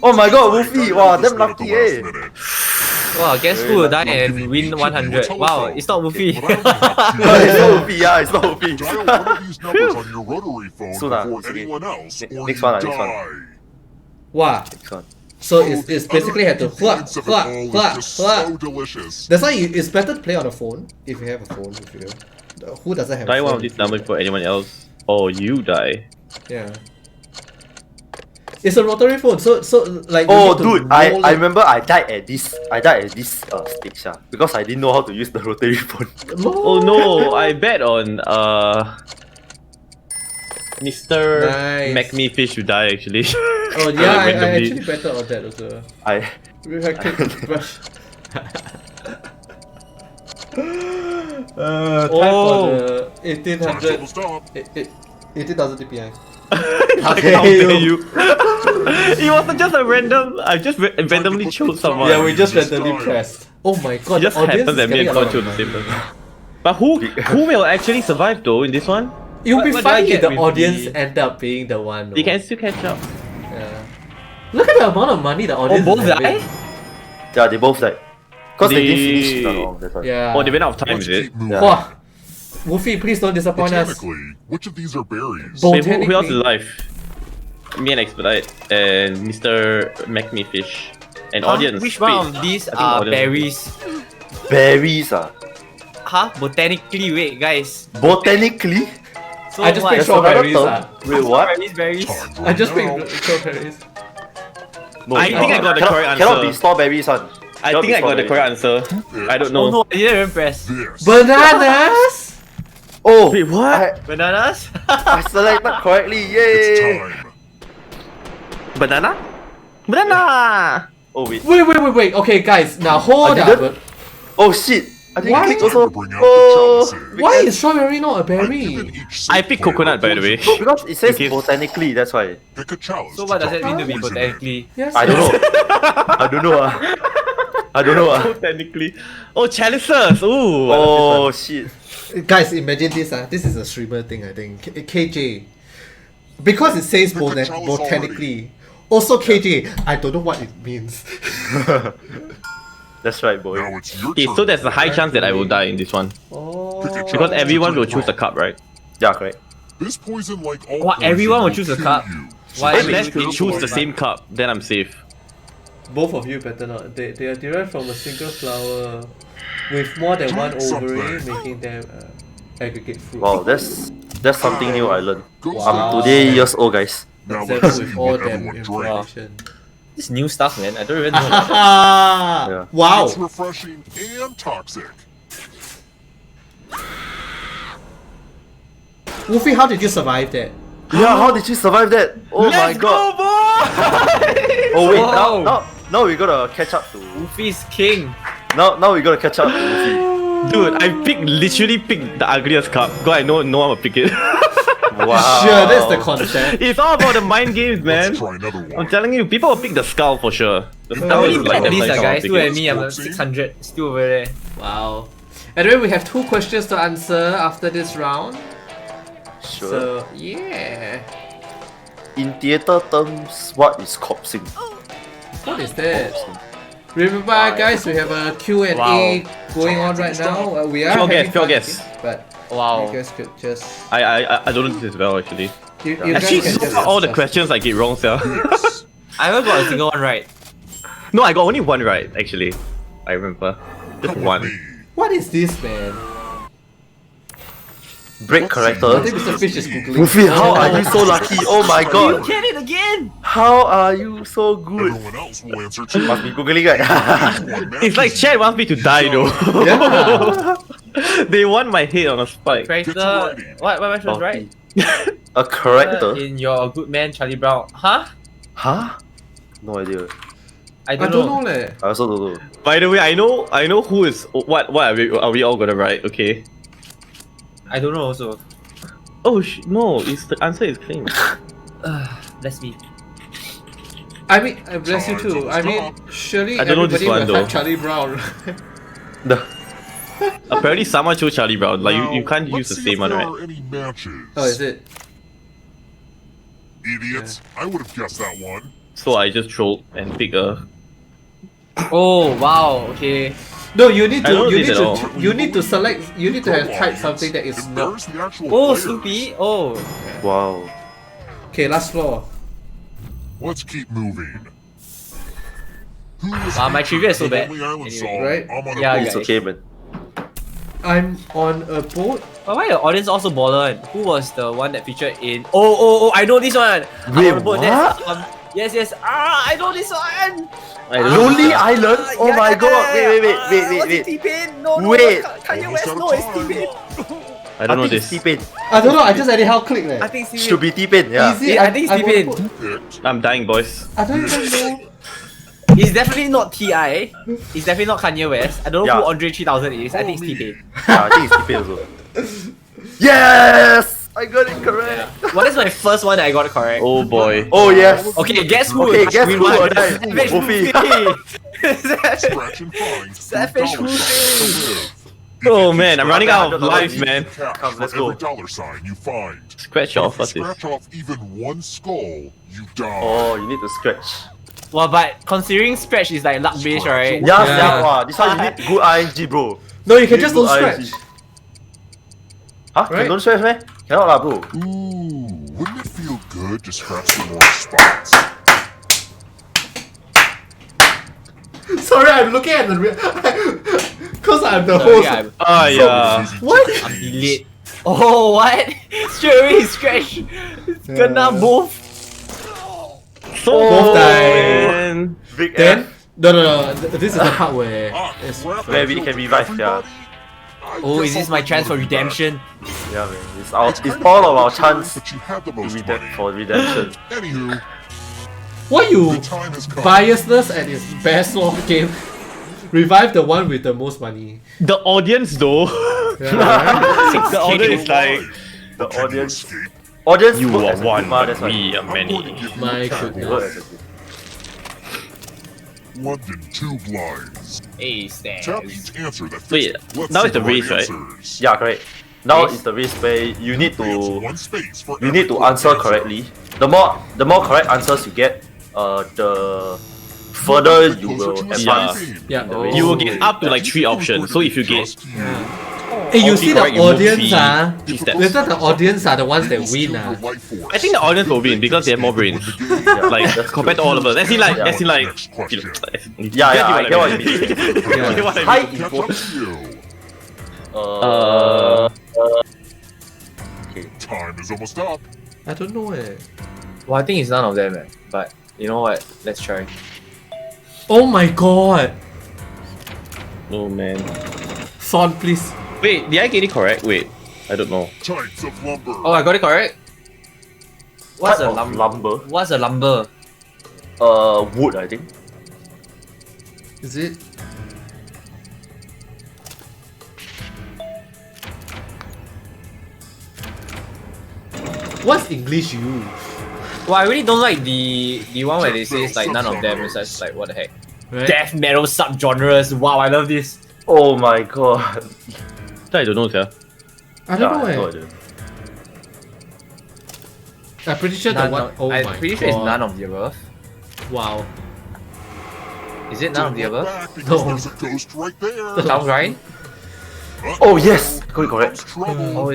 Oh my god, Wolfie! Wow, damn lucky eh! Wow, guess who will die and win 100? Wow, it's not Wolfie. No, it's not Wolfie, yeah, it's not Wolfie. Dial one of these numbers on your rotary phone Soon ah, before it's okay. anyone else, or Next you one ah, next one. die. Wow. Next one. So it's basically had to flap, Ingredients of it flap, all is flap, just flap. so delicious. That's why it's better to play on a phone if you have a phone. If you who doesn't have Die a phone? one of these numbers before anyone else, or you die. Yeah. It's a rotary phone, so like. you Oh need to dude, I roll it. remember I died at this stage because I didn't know how to use the rotary phone. Oh no, I bet on Mr. Nice. Make Me Fish to die actually. Oh yeah, I randomly. actually better on that also. I If I could brush. Time Oh. for the Time's 1800. almost up. 18,000 DPI. How dare dare you. you? It wasn't just a random. I just randomly chose someone. Yeah, we just Just randomly die. pressed. Oh my god, It just the audience happens is that me getting and a lot Con chose of the same money. person. But who will actually survive though in this one? It would be What do I funny if get the with audience the- end up being the one. They though. can still catch up. Yeah. Look at the amount of money the audience both is having. die? yeah, they both died. Cause they didn't They- finish the long, that's why. Yeah. Oh, they ran out of time, Let's is it? keep moving. Yeah. Wah. Wolfie, please don't disappoint us. Botanically, which of these are berries? Bo- Wait, who else is Botanically. alive? Me and Expedite and Mr. Make Me Fish. And audience. Which Wait, one of these I think are audience- berries? Berries ah. Huh? Botanically, wait, guys. Botanically? So I just what? picked There's another strawberries. term. Wait, what? Berries, berries. Time's I running just out. picked strawberries. No, I think I got the cannot- correct Cannot be answer. strawberries one. I Cannot think be I got the strawberries. correct answer. I don't Oh know. no, I didn't even press. This. Bananas! Oh, Wait, what? Bananas? I selected correctly, It's yay! time. Banana? Banana! Oh wait. Wait. Okay, guys, now hold I up. didn't? Oh shit! I think Why? click also. Time to bring out Oh, the chalices. Why is strawberry not a I've given berry? each I safe picked player coconut, by the way. poison. because it says Okay. botanically, that's why. Pick a chalice. So what does that mean to be poison in. botanically? Yes. I don't know. I don't know. I don't know. Oh, technically. Oh, chalices! Ooh! Oh shit. Guys, imagine this. This is a streamer thing, I think. KJ. Because it says Pick a chalice botanically. Also KJ, I don't know what it means. That's right, boy. Now it's your Okay, turn. so there's a high chance that I will die in this one. Oh. Because everyone will choose a cup, right? Yeah, correct. This poison, like all What, poison, everyone will choose a kill cup? you. Why? Unless Careful they choose the about same cup, then I'm safe. Both of you better not. They are derived from a single flower with more than one Drink ovary, something. making them aggregate fruit. Wow, that's something new I learned. Go Wow. I'm today years old, guys. Now Except let's see with all what them everyone drinks. information. This new stuff, man. I don't even know. Yeah. Wow! It's refreshing and toxic. Wolfie, how did you survive that? Yeah, how did you survive that? Oh my god. Oh wait, now we gotta catch up to. Wolfie's king. Now we gotta catch up to Wolfie. Dude, I literally picked the ugliest card. God, I know no one will pick it. Wow. Sure, that's the concept. It's all about the mind games, man. Let's try another one. I'm telling you, people will pick the skull for sure. The I skull only is like bet the these place guys. I Look want at to me, I'm 600. Still over there. Wow. Anyway, we have 2 questions to answer after this round. Sure. So, yeah. In theatre terms, what is corpsing? What is that? Remember, guys, we have a Q&A Wow. going on right now. We are Pure having guess, pure fun guess. again, but Wow. you guys could just... I don't know this as well actually. You Actually, guys can just all the discuss. questions I get wrong, sir. I haven't got a single one right. No, I got only one right actually. I remember. Just Come with one. me. What is this, man? Break I character. think Mr. Fish is googling. Wolfie, how are you so lucky? Oh my god. Get it again! How are you so good? Everyone else will answer too. Must be googling, right? It's like chat wants me to die though. Yeah. They want my head on a spike. Character. What was right? A character? In your good man, Charlie Brown. Huh? Huh? No idea. I I don't don't know. know, leh. I also don't know. By the way, I know who is what are we all gonna write? Okay. I don't know also. Oh no! The answer is clean. That's me. I mean, bless you too. I mean, surely I don't know this everybody one, will have though. Charlie Brown. The Apparently, someone chose Charlie Brown. Like Now, you can't use let's the see same if one, there right? are any matches. Oh, is it? Idiots! I would have guessed that one. So I just trolled and picked a. Oh wow. Okay. No, you need I to. don't You know need this at to. all. You need to select. You need to have Go typed on, something that is not. embarrass the actual Oh, players. Snoopy. Oh. wow. Okay, last floor. Let's keep moving. Who was Wow, my trivia is so featured bad. in the Lonely Island Anyway. song, Right? I'm on a Yeah, boat? It's guys. okay, man. I'm on a boat. But why the audience also baller? Who was the one that featured in? Oh! I know this one. Wait, I'm on a boat. what? Yes. I know this one. I don't know. Lonely Island? Oh Yeah, my yeah, god! yeah. Wait. Was it T-Pain? No. Wait. Kanye Almost West. out No, of it's time. T-Pain. I don't know think this. it's T-Pain. I don't know. I just anyhow clicked. I think it's Should be T-Pain, yeah. Easy. Yeah, I think it's I'm on a T-Pain. boat. Picked. I'm dying, boys. I don't even know. It's definitely not T.I. It's definitely not Kanye West. I don't know Yeah. who Andre 3000 is. I think it's Follow me. T-Pain. Yeah, I think it's T-Pain also. Yes! I got it correct! Well, that's my first one that I got correct. Oh boy. Oh yes! Okay, guess who? Okay, guess Win who one. or die? Savage Wolfie. Wolfie. Scratch and find. Savage $2 Wolfie. to live. Oh man, I'm running out of lives, man. Cash Come, let's for go. every dollar sign you find. Scratch But off. if What's you this? scratch off even one skull, you die. Oh, you need to scratch. Well, but considering Scratch is like luck based, right? Yeah, Yeah. yeah, wow. This one you need good ING, bro. No, you can You just need don't good ING. scratch. Huh? Right? You don't scratch, man? Cannot lah, bro. Ooh, wouldn't it feel good to scratch some more spots? Sorry, I'm looking at the because I'm the Sorry, host. I'm Yeah. What? delayed. Oh, what? Straight away Scratch. Kena both. So Both die. man. Big Then F. no. This is the part where it's Crap, Where I we feel can revive, nothing yeah. but- I Oh, guess is this I'll my be chance for running back. redemption? Yeah, man. It's Kind all of of our arbitrary, chance but you had the to most redemption money. for redemption. Anywho, why you the time has come. biasness at its best lore game. Revive the one with the most money. The audience though. Yeah, right? The audience is like. The Can you audience. escape? Audience You vote are as a one, group, that's but why. we are I'm going to many. give you My a category. goodness. Vote as a group. London, 2 blinds. Hey, Stan. Tap each answer that fits. Wait, Let's now see it's the right race, right? answers. Yeah, correct. Now Yes. it's the race where you need Creates to one space for you need to every answer correctly. The more correct answers you get, the further you will advance. Yeah. in the race. You will get up to like 3 options. So if you get Hey, you all see correct, the you move audience, three- ah. three steps. Later the audience are the ones that win, ah. I think the audience will win because they have more brains. Yeah, Like that's compared to true. all of us. As in like, Yeah. as in like, Next you question. know, Yeah, I get what you mean. You get what I High mean. Catch info. up to you. Time is almost up. I don't know eh. Well, I think it's none of them, man. But you know what? Let's try. Oh my god. Oh man. Son, please. Wait, did I get it correct? Wait. I don't know. Types of lumber. Oh, I got it correct. What's Type a of lumber? lumber? What's a lumber? Wood, I think. Is it? What's English you? Well, I really don't like the one where they say it's like none of them. It's just like what the heck. Right? Death metal subgenres. Wow, I love this. Oh my god. I don't know, sir. I don't know. Yeah, no Eh. idea. I'm pretty sure the None one. of- Oh I'm my pretty god. sure it's none of the above. Wow. Is it none of the Don't look above? back because No. there's a ghost right there. Sounds right. Oh yes, correct. Trouble. Oh,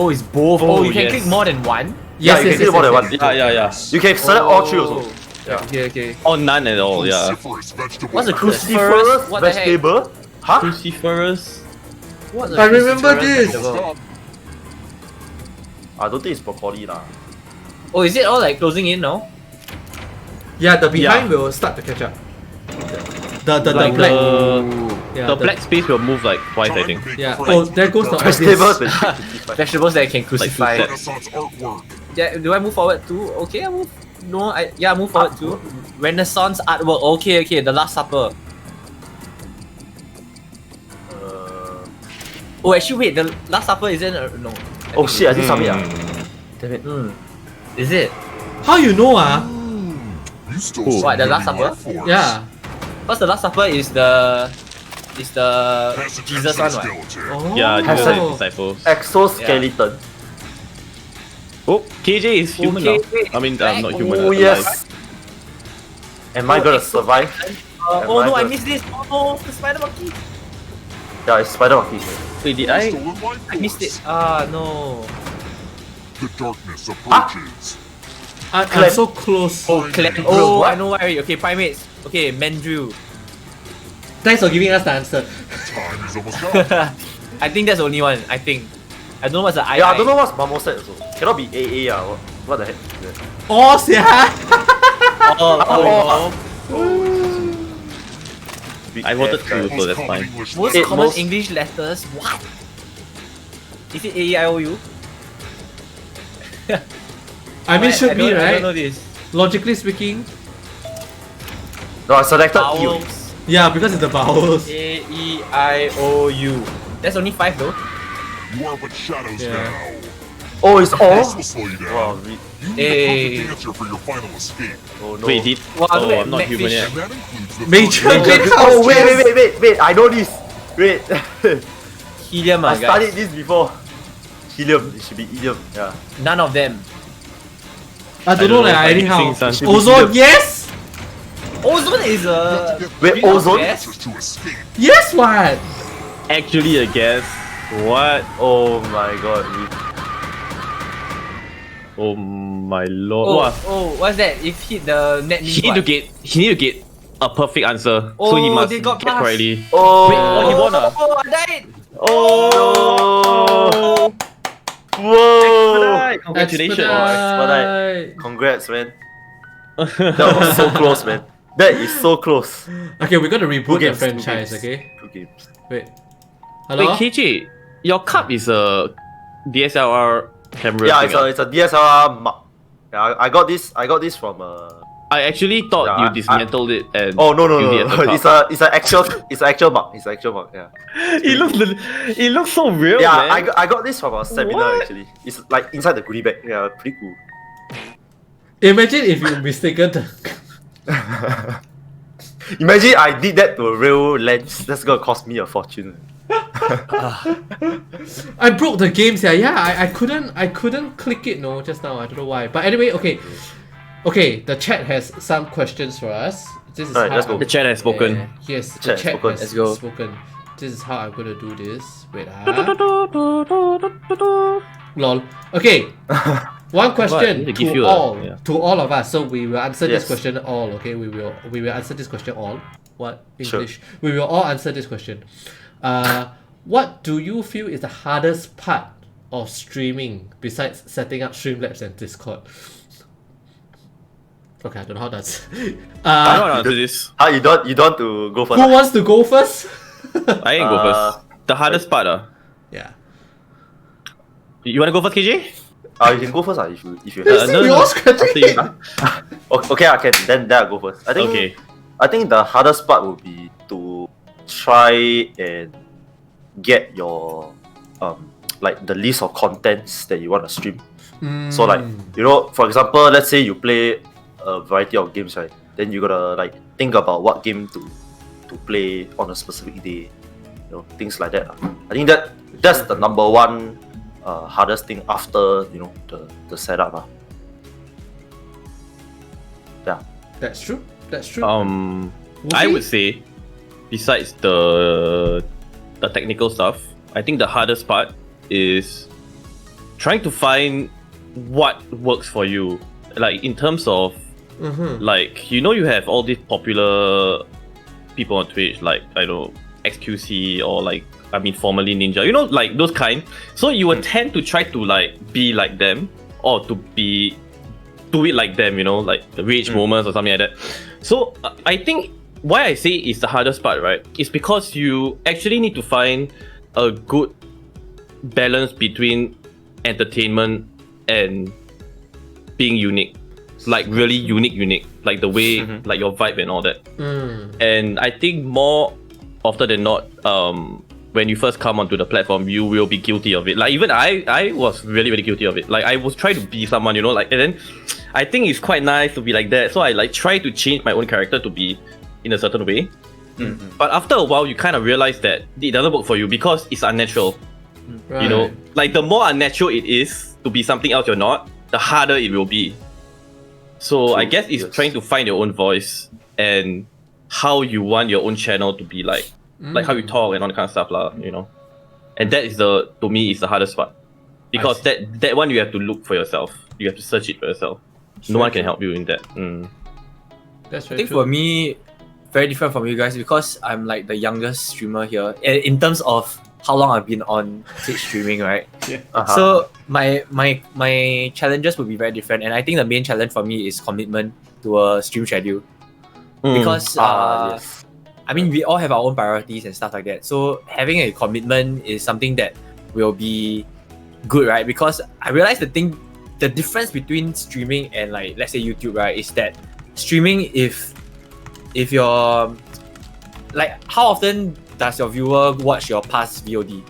it's both. Oh, you can yes. click more than one. Yeah, you can do more than one. Yeah. You can select all three also. Yeah. Okay. Or none at all, yeah. Cruciferous vegetable. What's a Cruciferous What the heck? vegetable? Huh? Cruciferous. What's a I remember cruciferous this. vegetable? I don't think it's broccoli lah. Oh, is it all like closing in now? Yeah, the behind Yeah. will start to catch up. The Like black. the black space will move like twice, I think. Yeah. Oh, there goes the Vegetables. obvious. Vegetables that can crucify. food Renaissance artwork. Yeah, do I move forward too? Okay, I move. No, I move forward too. Renaissance artwork. Okay, the Last Supper. Oh, actually, wait. The Last Supper isn't. No. Oh shit, I did submit ah. Hmm. Damn it. Is it? How you know ah? You still Who? What, the see Last what you Supper? are for. Yeah. Because the Last Supper is the Passage Jesus one, right? skeleton. Oh. Yeah, Jesus Hashtag- and disciples. Exoskeleton. Oh, KJ is human Okay, now. wait, I mean, right? not human. Oh alive. yes. Am I gonna exo- survive? oh no, I Am I missed this. Oh no, the spider monkey. Yeah, it's spider monkey. Wait, did I? Stolen life I missed it. force. Ah no. The darkness approaches. I'm so close. Oh, oh, I know why already. Okay, primates. Okay, Mandrill. Thanks for giving us the answer. Time is almost up. I think that's the only one. I think. I don't know what's the I. Yeah, I don't know what's Marmoset also. Cannot be AA ah. What the heck? Oh, yeah. Oh. Big I voted F, two, guys. so that's fine. English Most It common most- English letters. What? Is it A E I O U? I mean, should be I don't know right. this. Logically speaking. No, I selected you. Vowels. Yeah, because it's the vowels. A E I O U. That's only 5 though. You are but shadows Yeah. now. Oh, it's This all? will slow you down. Wow, You need Hey. a perfect answer for your final escape. oh no. Wait, did? Wow, look Oh, at I'm not human Blackfish. yet. And that includes the Major third grade level. Oh, wait, I know this. Wait. Helium, I guys. studied this before. Helium, it should be helium, yeah. None of them. I don't know, if like, I'm anyhow. mixing some- Ozone, yes! Ozone is Wait, ozone? Yes. Just to escape. Yes, what? Actually, a guess. What? Oh my god. Oh my lord. Oh, Wow. oh, what's that? If hit the net means He need to what? get a perfect answer. Oh, so he must they got get pass. correctly. Oh, Wait, oh, he won ah? Oh, I died! Oh! Whoa! Congratulations. Expedite. Congrats, man. That was so close, man. That is so close. Okay, we're gonna reboot the games, two franchise, games. okay? Two games. Wait. Hello? Wait, KJ, your cup is a DSLR camera. Yeah, thing, it's a DSLR mark. Yeah, I got this from I actually thought Yeah, you dismantled it and Oh no, used it as a cup. it's an actual mark. It's an actual mark. Yeah. it looks so real, Yeah, man. I got this from a seminar What? actually. It's like inside the goodie bag. Yeah, pretty cool. Imagine if you mistaken the... Imagine I did that to a real lens. That's gonna cost me a fortune. I broke the games, yeah, I couldn't click it, no, just now, I don't know why. But anyway, okay, the chat has some questions for us. This is Alright, how let's go. I'm- The chat has spoken. Yes, the chat has chat spoken. has Let's go. spoken. This is how I'm gonna do this. Wait, lol. Okay. One What? question Need to give to you a- all, yeah. to all of us. So we will answer this Yes. question all. Okay, we will answer this question all. What Sure. English? We will all answer this question. What do you feel is the hardest part of streaming besides setting up Streamlabs and Discord? Okay, I don't know how that's. I don't answer this. You don't want to go for Who that? wants to go first? I ain't go first. The hardest part, Yeah. You want to go first, KJ? You can go first, if you You see, we all scratching after you. it. Okay, I can. Then I go first. I think the hardest part would be to try and get your like the list of contents that you want to stream. So like, you know, for example, let's say you play a variety of games, right? Then you gotta like think about what game to play on a specific day, you know, things like that. I think that's the number one hardest thing after, you know, the setup. Yeah. That's true. That's true. I would say, besides the technical stuff, I think the hardest part is trying to find what works for you. Like in terms of like, you know, you have all these popular people on Twitch, like I know XQC or like, I mean formerly Ninja, you know, like those kind. So you would tend to try to like be like them or to do it like them, you know, like the rage moments or something like that. So I think why I say it's the hardest part, right, is because you actually need to find a good balance between entertainment and being unique, like really unique, like the way, like your vibe and all that. And I think more often than not, when you first come onto the platform, you will be guilty of it. Like even I was really guilty of it. Like I was trying to be someone, you know, like, and then I think it's quite nice to be like that. So I like try to change my own character to be in a certain way. But after a while, you kind of realize that it doesn't work for you because it's unnatural. Right. You know, like the more unnatural it is to be something else you're not, the harder it will be. So I guess it's trying to find your own voice and how you want your own channel to be like how you talk and all that kind of stuff, you know. And that is to me, is the hardest part. Because that one you have to look for yourself. You have to search it for yourself. No one can help you in that. That's I very think true. for me, very different from you guys because I'm like the youngest streamer here in terms of how long I've been on Twitch streaming, right? So my challenges would be very different, and I think the main challenge for me is commitment to a stream schedule because Yes. I mean we all have our own priorities and stuff like that. So having a commitment is something that will be good, right? Because I realized the difference between streaming and like let's say YouTube, right, is that streaming if you're like how often does your viewer watch your past VOD?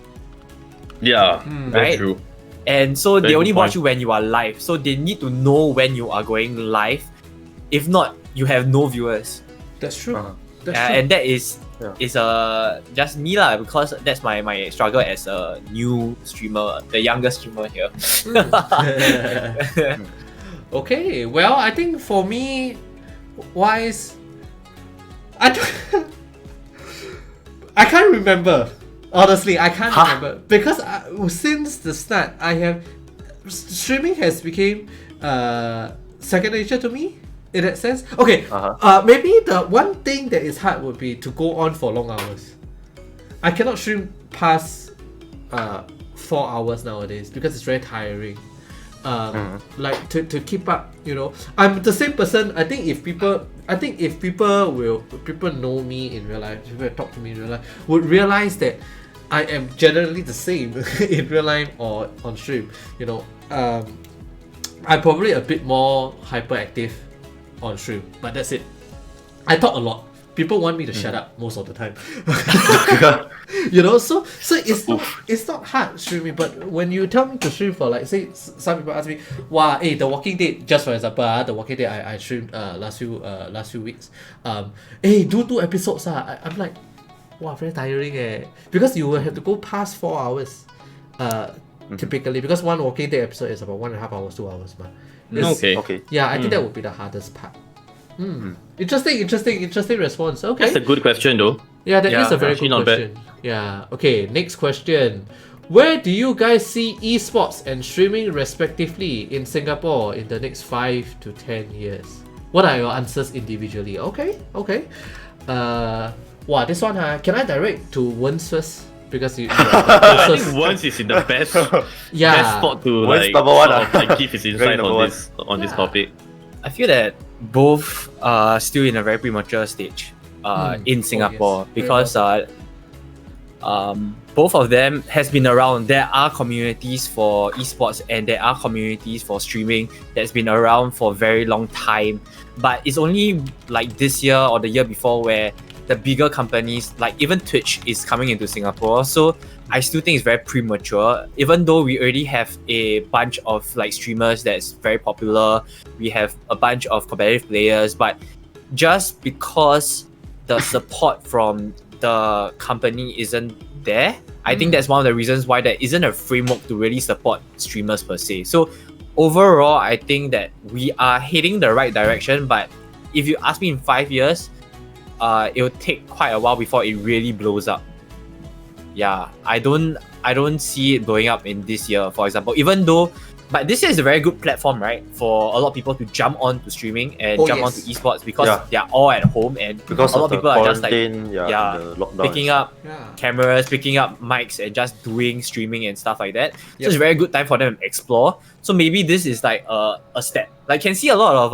Yeah, very right? true. And so Very they good only watch point. you when you are live. So they need to know when you are going live. If not, you have no viewers. That's true. That's true. And that is just me lah, because that's my struggle as a new streamer, the youngest streamer here. Okay, well, I think for me, wise, I can't remember. Honestly, I can't remember because since the start, streaming has become second nature to me in that sense. Okay, maybe the one thing that is hard would be to go on for long hours. I cannot stream past 4 hours nowadays because it's very tiring. Like to keep up, you know, I'm the same person. I think if people know me in real life, people talk to me in real life, would realize that I am generally the same in real life or on stream. You know, I'm probably a bit more hyperactive on stream, but that's it. I talk a lot. People want me to shut up most of the time. You know, so it's not hard streaming, but when you tell me to stream for like, say some people ask me, wow, hey, The Walking Dead, just for example, The Walking Dead I streamed last few weeks. Hey, do 2 episodes. I'm like, wow, very tiring because you will have to go past 4 hours. Typically, because one Walking Dead episode is about 1.5 hours, 2 hours. Okay. Yeah, I think that would be the hardest part. Interesting response. Okay. That's a good question though. Yeah, that is a very actually good not bad. question. Yeah. Okay, next question. Where do you guys see esports and streaming respectively in Singapore in the next 5 to 10 years? What are your answers individually? Okay. Wow, this one, can I direct to Wens first? Because you I think once is in the best spot to Once like, number one, sort of, like give his insight number on this topic. I feel that both are still in a very premature stage in Singapore because both of them has been around. There are communities for esports and there are communities for streaming that's been around for a very long time. But it's only like this year or the year before where the bigger companies, like even Twitch, is coming into Singapore. So I still think it's very premature. Even though we already have a bunch of like streamers that's very popular, we have a bunch of competitive players, but just because the support from the company isn't there, I think that's one of the reasons why there isn't a framework to really support streamers per se. So overall, I think that we are heading the right direction, but if you ask me in 5 years, it will take quite a while before it really blows up. Yeah, I don't see it blowing up in this year, for example, even though, but this year is a very good platform, right, for a lot of people to jump on to streaming and jump on to esports because they're all at home and Because a lot of of people are just like and the lockdown picking up cameras, picking up mics and just doing streaming and stuff like that. So it's a very good time for them to explore. So maybe this is like a step. Like, can see a lot of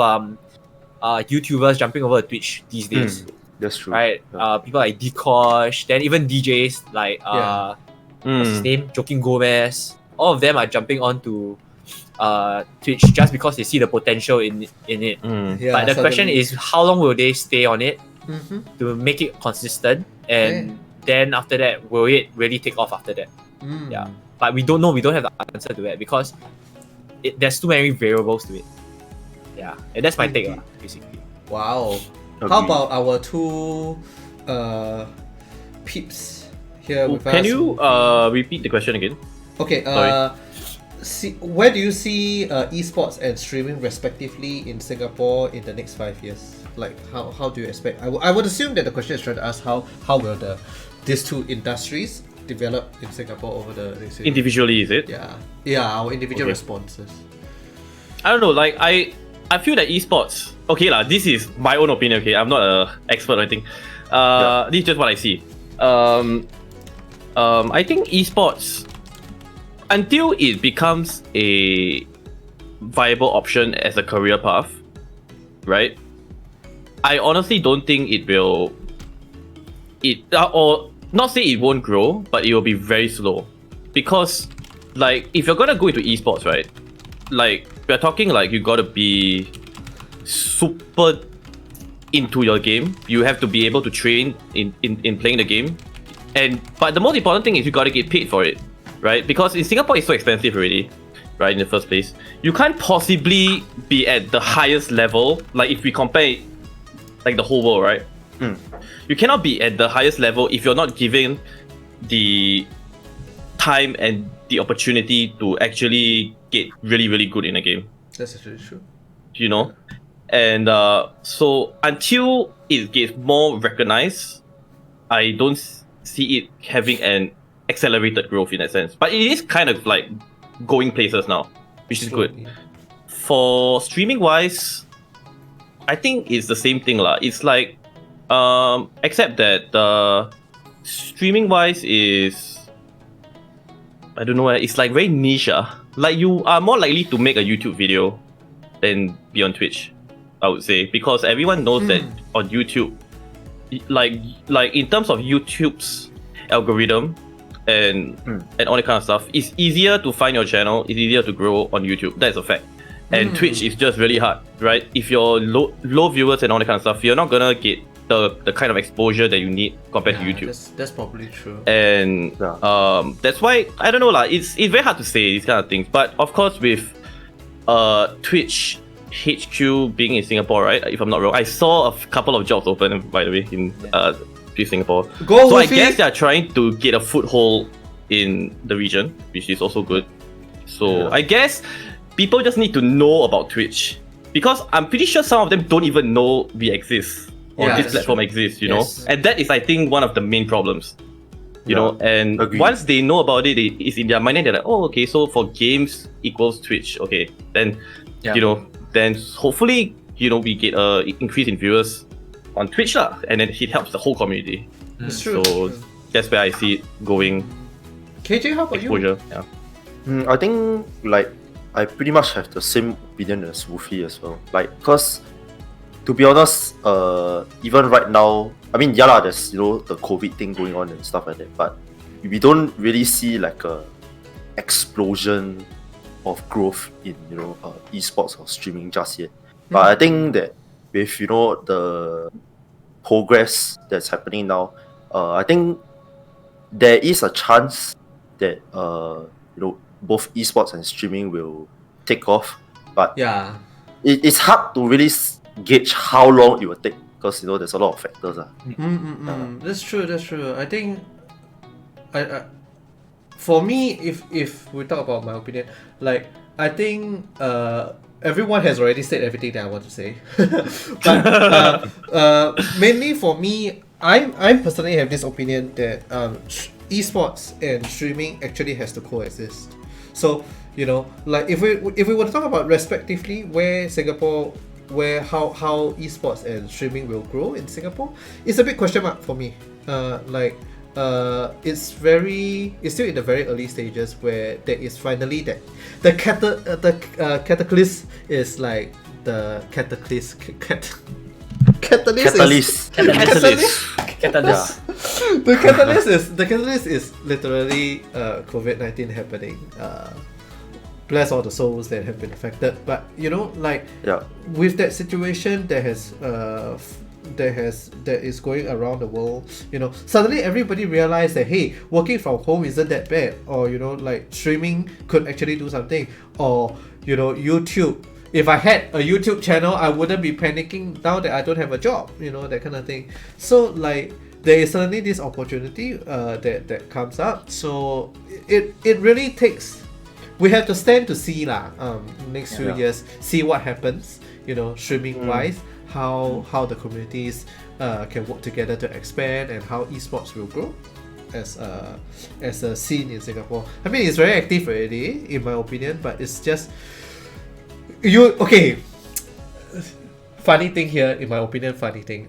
YouTubers jumping over to Twitch these days. That's true. Right? People like Dikosh, then even DJs like what's his name? Joaquin Gomez. All of them are jumping onto Twitch just because they see the potential in it. But the question is, how long will they stay on it to make it consistent? And then after that, will it really take off after that? Yeah. But we don't know. We don't have the answer to that because there's too many variables to it. Yeah. And that's my take, basically. Wow. Agreed. How about our two peeps here with us? Can you repeat the question again? Okay, where do you see esports and streaming respectively in Singapore in the next 5 years? Like, how do you expect? I would assume that the question is trying to ask how will these two industries develop in Singapore over the next year? Individually, is it? Yeah, our individual responses. I don't know, like I feel that esports, okay lah, this is my own opinion, okay, I'm not an expert or anything. This is just what I see. I think esports, until it becomes a viable option as a career path, right? I honestly don't think it will, or not say it won't grow, but it will be very slow. Because, like, if you're gonna go into esports, right? Like, we're talking like you gotta be super into your game. You have to be able to train in playing the game. But the most important thing is you gotta get paid for it, right? Because in Singapore it's so expensive already, right, in the first place. You can't possibly be at the highest level, like if we compare like the whole world, right? You cannot be at the highest level if you're not given the time and the opportunity to actually get really, really good in a game. That's actually true. You know? And so until it gets more recognized, I don't see it having an accelerated growth in that sense. But it is kind of like going places now, which is good. Yeah. For streaming wise, I think it's the same thing lah. It's like except that streaming wise is, I don't know, it's like very niche. Like you are more likely to make a YouTube video than be on Twitch, I would say, because everyone knows that on YouTube, like in terms of YouTube's algorithm and all that kind of stuff, it's easier to find your channel, it's easier to grow on YouTube. That's a fact. And Twitch is just really hard, right? If you're low viewers and all that kind of stuff, you're not gonna get the kind of exposure that you need compared to YouTube. That's probably true. And that's why, I don't know lah, it's very hard to say these kind of things. But of course, with Twitch HQ being in Singapore, right, if I'm not wrong, I saw a couple of jobs open, by the way, in Singapore. So I guess they're trying to get a foothold in the region, which is also good. So I guess people just need to know about Twitch, because I'm pretty sure some of them don't even know we exist, or this platform exists, you know? And that is, I think, one of the main problems, you know? And once they know about it, it's in their mind and they're like, oh, okay, so for games equals Twitch, okay, then, you know, then hopefully, you know, we get a increase in viewers on Twitch lah, and then it helps the whole community. That's true. So that's where I see it going. KJ, how about exposure, you? I think, like, I pretty much have the same opinion as Woofy as well. Like, cause to be honest, even right now, I mean, yeah lah, there's, you know, the COVID thing going on and stuff like that. But we don't really see like a explosion of growth in esports or streaming just yet. But I think that with the progress that's happening now, I think there is a chance that both esports and streaming will take off. But Yeah. it's hard to really gauge how long it will take because there's a lot of factors. That's true. I think, for me, if we talk about my opinion, like I think everyone has already said everything that I want to say. But mainly for me, I personally have this opinion that esports and streaming actually has to coexist. So like if we were to talk about respectively where how esports and streaming will grow in Singapore, it's a big question mark for me. It's still in the very early stages where there is finally that the catalyst is like the catalyst. The catalyst is literally COVID-19 happening. Bless all the souls that have been affected. But with that situation that is going around the world, suddenly everybody realized that hey, working from home isn't that bad, or like streaming could actually do something, or YouTube. If I had a YouTube channel, I wouldn't be panicking now that I don't have a job, that kind of thing. So like there is suddenly this opportunity that comes up. So it really takes. We have to stand to see next few years, see what happens, streaming wise, how the communities can work together to expand, and how esports will grow as a scene in Singapore. I mean, it's very active already, in my opinion, but it's just funny thing here, in my opinion,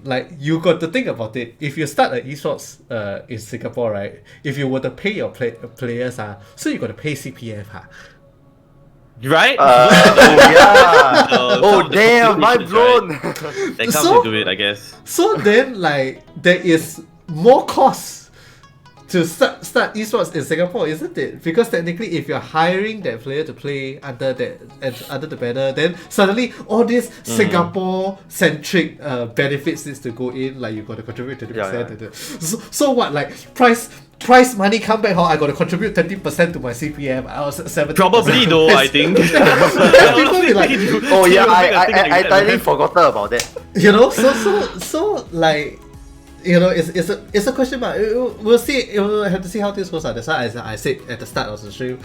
like you got to think about it. If you start an esports in Singapore, right, if you were to pay your players, so you got to pay CPF, right? Oh damn, mind blown. That comes into it, I guess. So then, like, there is more costs to start esports in Singapore, isn't it? Because technically, if you're hiring that player to play under the banner, then suddenly all these Singapore-centric benefits needs to go in. Like you got to contribute 20%. So what? Like price money come back. I got to contribute 30% to my CPF. I was 70%. Probably though, I think. People be like, oh yeah, I entirely forgotten about that. So like. It's a question mark. We'll see. We'll have to see how this goes. That's why I said at the start of the stream,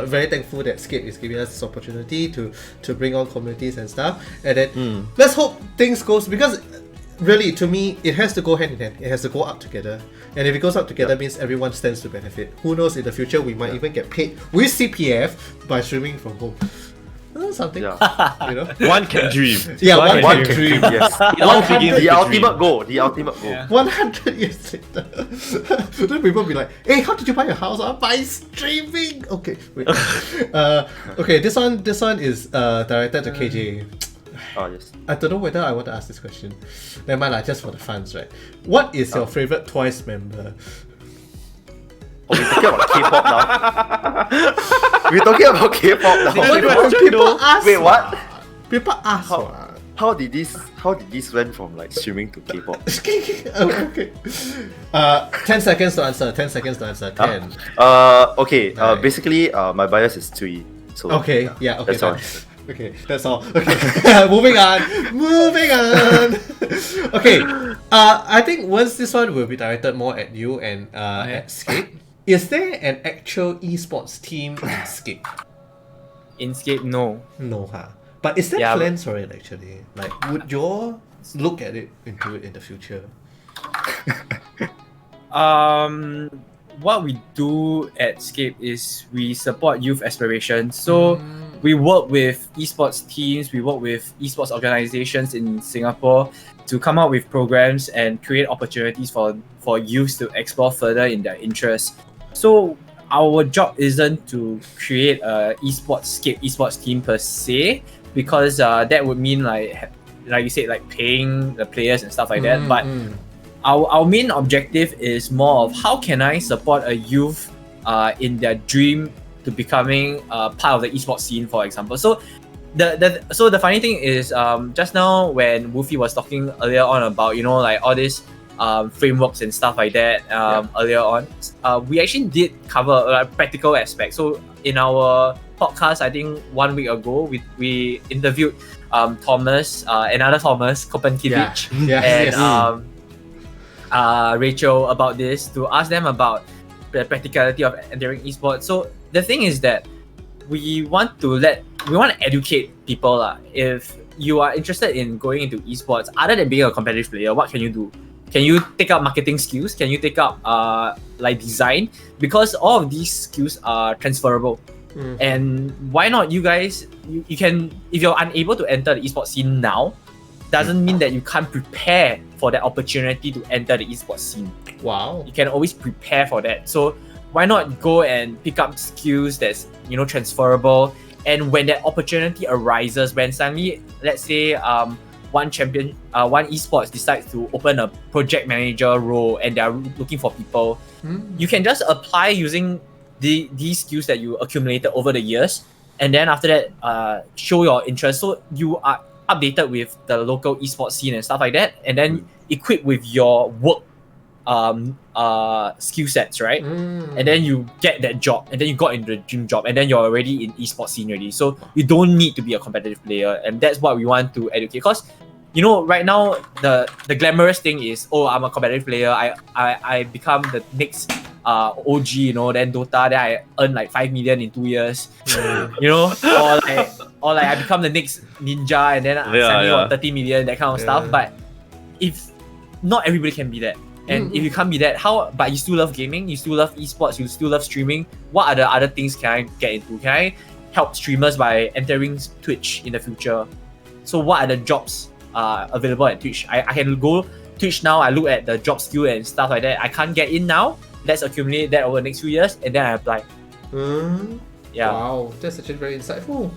very thankful that SCAPE is giving us this opportunity to bring on communities and stuff. And then let's hope things goes, because really, to me, it has to go hand in hand. It has to go up together. And if it goes up together, means everyone stands to benefit. Who knows, in the future, we might even get paid with CPF by streaming from home. Something, One can dream. Yeah, one can dream. Yes. The ultimate goal. 100 years later, then people be like, "Hey, how did you buy your house? By streaming." Okay, wait. Okay, this one is directed to KJ. Yes. I don't know whether I want to ask this question. Never mind, just for the fans, right? What is your favorite Twice member? We're talking about K-pop now. We're talking about K-pop now. People ask. Wait, what? People ask. How did this went from like streaming to K-pop? Okay. 10 seconds to answer. 10 seconds to answer. 10. Okay. Basically, my bias is Tui. So okay. Yeah. Okay. That's all. Okay, that's all. Okay, moving on. Okay, I think once this one will be directed more at you and at SCAPE. Is there an actual esports team in SCAPE? In SCAPE, no. No, But is there plans for it actually? Like, would you all look at it into it in the future? What we do at SCAPE is we support youth aspirations. So we work with esports teams, we work with esports organizations in Singapore to come up with programs and create opportunities for youths to explore further in their interests. So our job isn't to create a SCAPE esports team per se, because that would mean like you said, like paying the players and stuff like that. But our main objective is more of how can I support a youth in their dream to becoming part of the esports scene, for example. So the funny thing is, just now when Woofy was talking earlier on about, you know, like all these frameworks and stuff like that earlier on, we actually did cover practical aspects. So in our podcast, I think 1 week ago, we interviewed Thomas, another Thomas Kopenkiewicz, and Rachel about this, to ask them about the practicality of entering esports. So the thing is that we want to educate people. If you are interested in going into esports, other than being a competitive player, what can you do? Can you take up marketing skills? Can you take up like design? Because all of these skills are transferable. And why not you guys, you can, if you're unable to enter the esports scene now, doesn't mean that you can't prepare for that opportunity to enter the esports scene. Wow. You can always prepare for that. So why not go and pick up skills that's, you know, transferable, and when that opportunity arises, when suddenly, let's say one esports decides to open a project manager role and they're looking for people, you can just apply using these skills that you accumulated over the years, and then after that show your interest, so you are updated with the local esports scene and stuff like that, and then equipped with your work skill sets, right? And then you get that job, and then you got into the dream job, and then you're already in esports scene already. So you don't need to be a competitive player, and that's what we want to educate. Because, you know, right now the glamorous thing is, oh, I'm a competitive player, I become the next OG, you know, then Dota, then I earn like 5 million in 2 years, you know, or like I become the next ninja, and then I suddenly got 30 million, that kind of stuff. But if not everybody can be that, and if you can't be that, how? But you still love gaming, you still love esports, you still love streaming. What are the other things can I get into? Can I help streamers by entering Twitch in the future? So what are the jobs available at Twitch? I can go Twitch now, I look at the job skill and stuff like that. I can't get in now, let's accumulate that over the next few years, and then I apply. Wow, that's actually very insightful.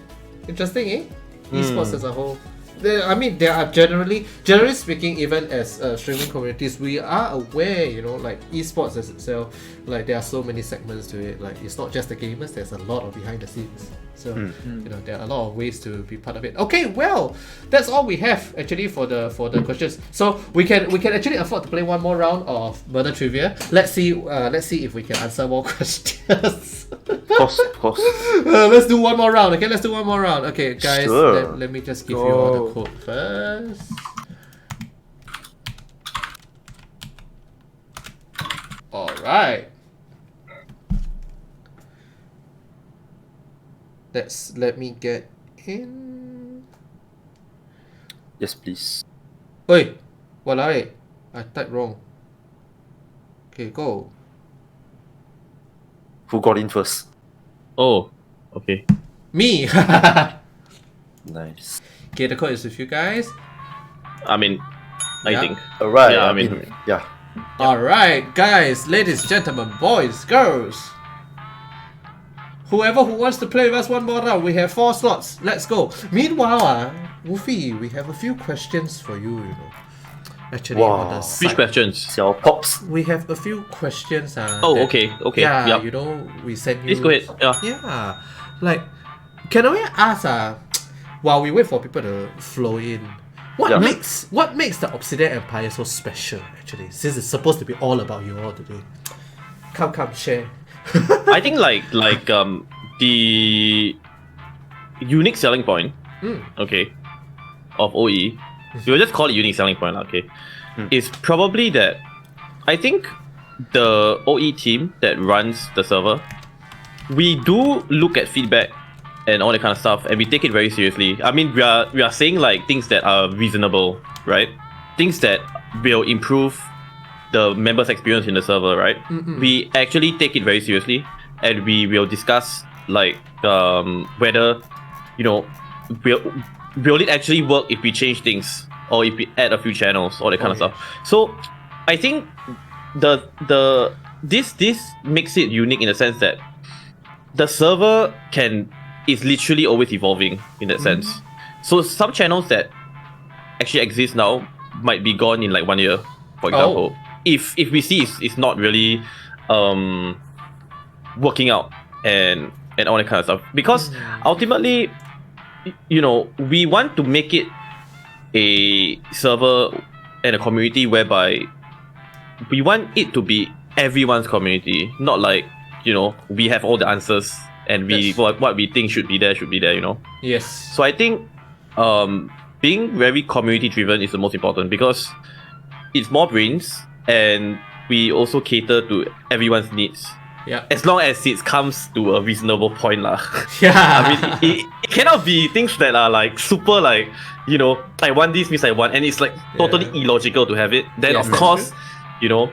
Interesting, eh? Esports as a whole. There are generally speaking, even as streaming communities, we are aware, you know, like esports as itself, like there are so many segments to it. Like it's not just the gamers, there's a lot of behind the scenes. So you know, there are a lot of ways to be part of it. Okay, well, that's all we have actually for the questions. So we can actually afford to play one more round of murder trivia. Let's see if we can answer more questions. Of course. Let's do one more round. Okay, let's do one more round. Okay, guys, sure. let me just give you all the code first. All right. Let me get in. Yes, please. Oi, walao, I typed wrong. Okay, go. Who got in first? Oh, okay. Me. Nice. Okay, the code is with you guys. I mean, I Yeah. think. Alright, Yeah, I mean, yeah. Alright, guys, ladies, gentlemen, boys, girls. Whoever who wants to play with us one more round, we have 4 slots. Let's go. Meanwhile, Woofy, we have a few questions for you, you know. Actually, Wow. on the Which side. questions? Xiao Pops. We have a few questions. Oh, that- okay. Yeah, Yup. you know, we send you. Please go ahead. Yeah. Yeah, like, can I ask, while we wait for people to flow in, what Yeah. makes the Obsidian Empire so special, actually, since it's supposed to be all about you all today? Come, share. I think like the unique selling point, okay, of OE, we'll just call it unique selling point, okay, is probably that I think the OE team that runs the server, we do look at feedback and all that kind of stuff, and we take it very seriously. I mean, we are saying like things that are reasonable, right? Things that will improve the members' experience in the server, right? We actually take it very seriously, and we will discuss like whether, you know, will it actually work if we change things, or if we add a few channels, all that kind of stuff. So I think this makes it unique in the sense that the server is literally always evolving in that sense. So some channels that actually exist now might be gone in like 1 year. for example. If we see it's not really working out and all that kind of stuff, because ultimately, you know, we want to make it a server and a community whereby we want it to be everyone's community, not like, you know, we have all the answers and we what we think should be there, you know. Yes. So I think being very community driven is the most important, because it's more brains and we also cater to everyone's needs. Yeah. As long as it comes to a reasonable point lah. Yeah. I mean, it cannot be things that are like super like, you know, I want this means I want, and it's like totally illogical to have it. Then Yes, of course, you know,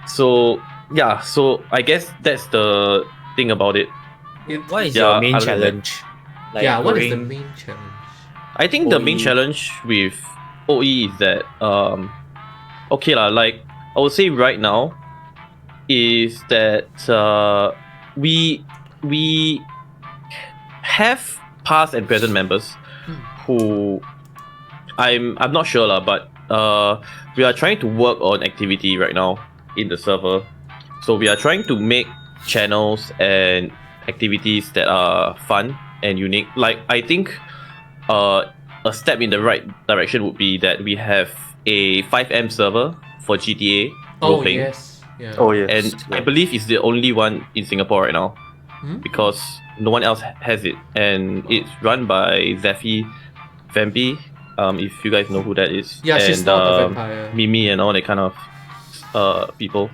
so yeah, so I guess that's the thing about it. What is Yeah, your main other than challenge? Like yeah, what is the growing- main challenge? I think the main OE. challenge with OE is that okay lah, like I would say right now is that we have past and present members who I'm not sure lah, but we are trying to work on activity right now in the server. So we are trying to make channels and activities that are fun and unique. Like I think a step in the right direction would be that we have a 5M server for GTA Oh role-playing. yes. Yeah. Oh yes. And I believe it's the only one in Singapore right now, because no one else has it, and it's run by Zephy Vampy. If you guys know who that is. Yeah, she's and, not a vampire. Mimi and all that kind of people.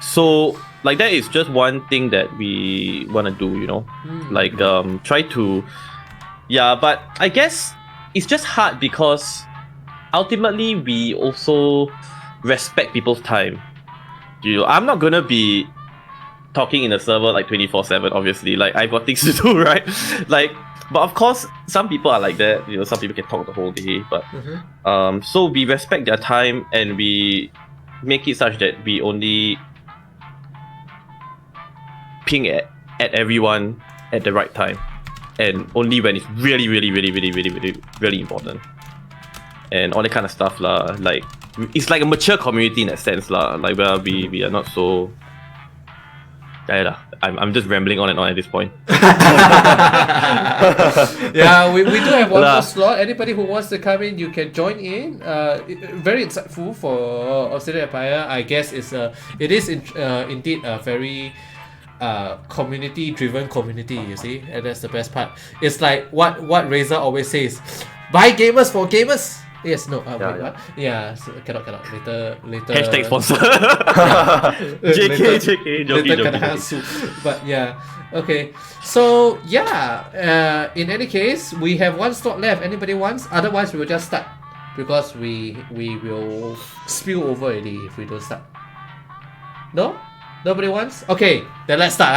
So like that is just one thing that we want to do, you know, like try to, yeah. But I guess it's just hard because ultimately we also respect people's time. You know, I'm not gonna be talking in a server like 24/7. Obviously, like I've got things to do, right? Like, but of course, some people are like that. You know, some people can talk the whole day. But so we respect their time and we make it such that we only ping at everyone at the right time, and only when it's really important, and all that kind of stuff lah. Like it's like a mature community in that sense lah. Like where we are not so. I'm just rambling on and on at this point. Yeah, we do have one more slot. Anybody who wants to come in, you can join in. Very insightful for Obsidian Empire. I guess it is indeed a very community-driven community. You see, and that's the best part. It's like what Razor always says: buy gamers for gamers. Yes, no, wait, what? Yeah, so cannot. Later. Hashtag sponsor. Later Joking. kena sue. But yeah, okay. So yeah, in any case, we have one slot left. Anybody wants? Otherwise, we will just start because we will spill over already if we don't start. No, nobody wants. Okay, then let's start.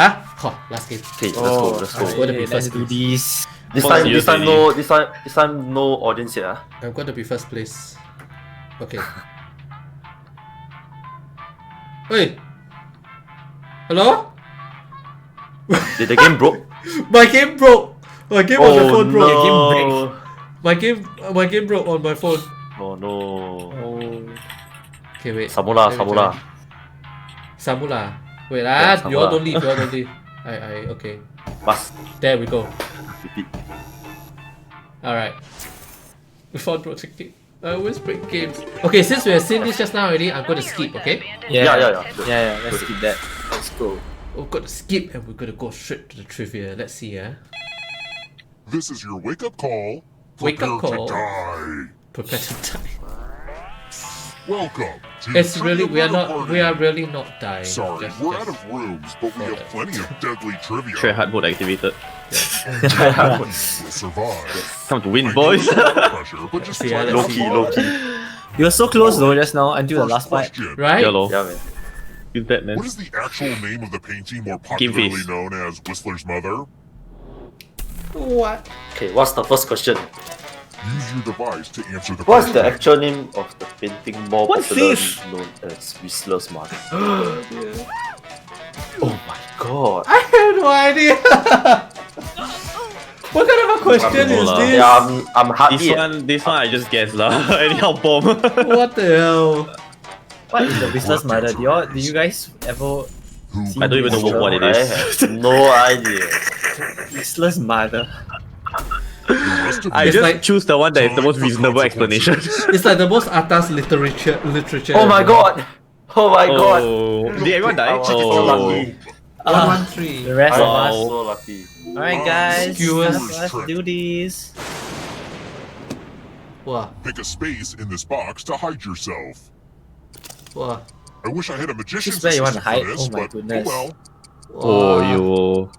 Last game. Okay, let's go. I'm going to be Let's first. do this. This time no audience yet. I'm going to be first place. Okay. Hey. Hello? Did the game broke? My game broke. My game on the phone broke. No. My game broke on my phone. Oh no. Okay, wait. Samula. Wait, Yeah, you all Samula. don't leave. I okay. Pass. There we go. Repeat. Alright. We found Project Game. I always break games. Okay, since we have seen this just now already, I'm going to skip, okay? Yeah. Let's skip that. Let's go. We're going to skip and we're going to go straight to the trivia. Let's see, This is your wake-up call. Wake-up Prepare call. to die. Prepare to die. Welcome to It's really, we are Trivia really not dying. Sorry, Just- we're just- out of rooms, but we have plenty of deadly trivia. Try hard mode activated. You'll survive. Time to win, I know boys. it's a lot of pressure, but just Yeah, try to let's have see. Low fun. key. You were so close though just now until the First last part. question. Right? Yeah, lol. Yeah, man. Use that, man. What is the actual name of the painting more Game popularly face. known as Whistler's Mother? What? Okay, what's the first question? Use your device to answer the What's the question. actual name of the painting more What's popularly this? known as Whistler's Mother? Oh my god. I have no idea. What kind of a question know is lah. this? Yeah, I'm hardly. This one I just guessed lah. Anyhow bomb. What the hell? What is the Whistler's mother? Do you guys ever see I don't even know what it I is. have no idea. Whistler's mother? The rest of I you It's just like- choose the one that is the most reasonable explanation. It's like the most atas literature. Oh my god! Oh my god! Oh, did everyone die? I'm so lucky. 113. The rest I'm of us. so lucky. Alright, guys, Skewers. let's do this. Wow. pick a space in this box to hide yourself. Wow. I wish I had a magician's This is where you want to assistant hide? for this, Oh my but goodness. oh well. Oh, Wow. yo.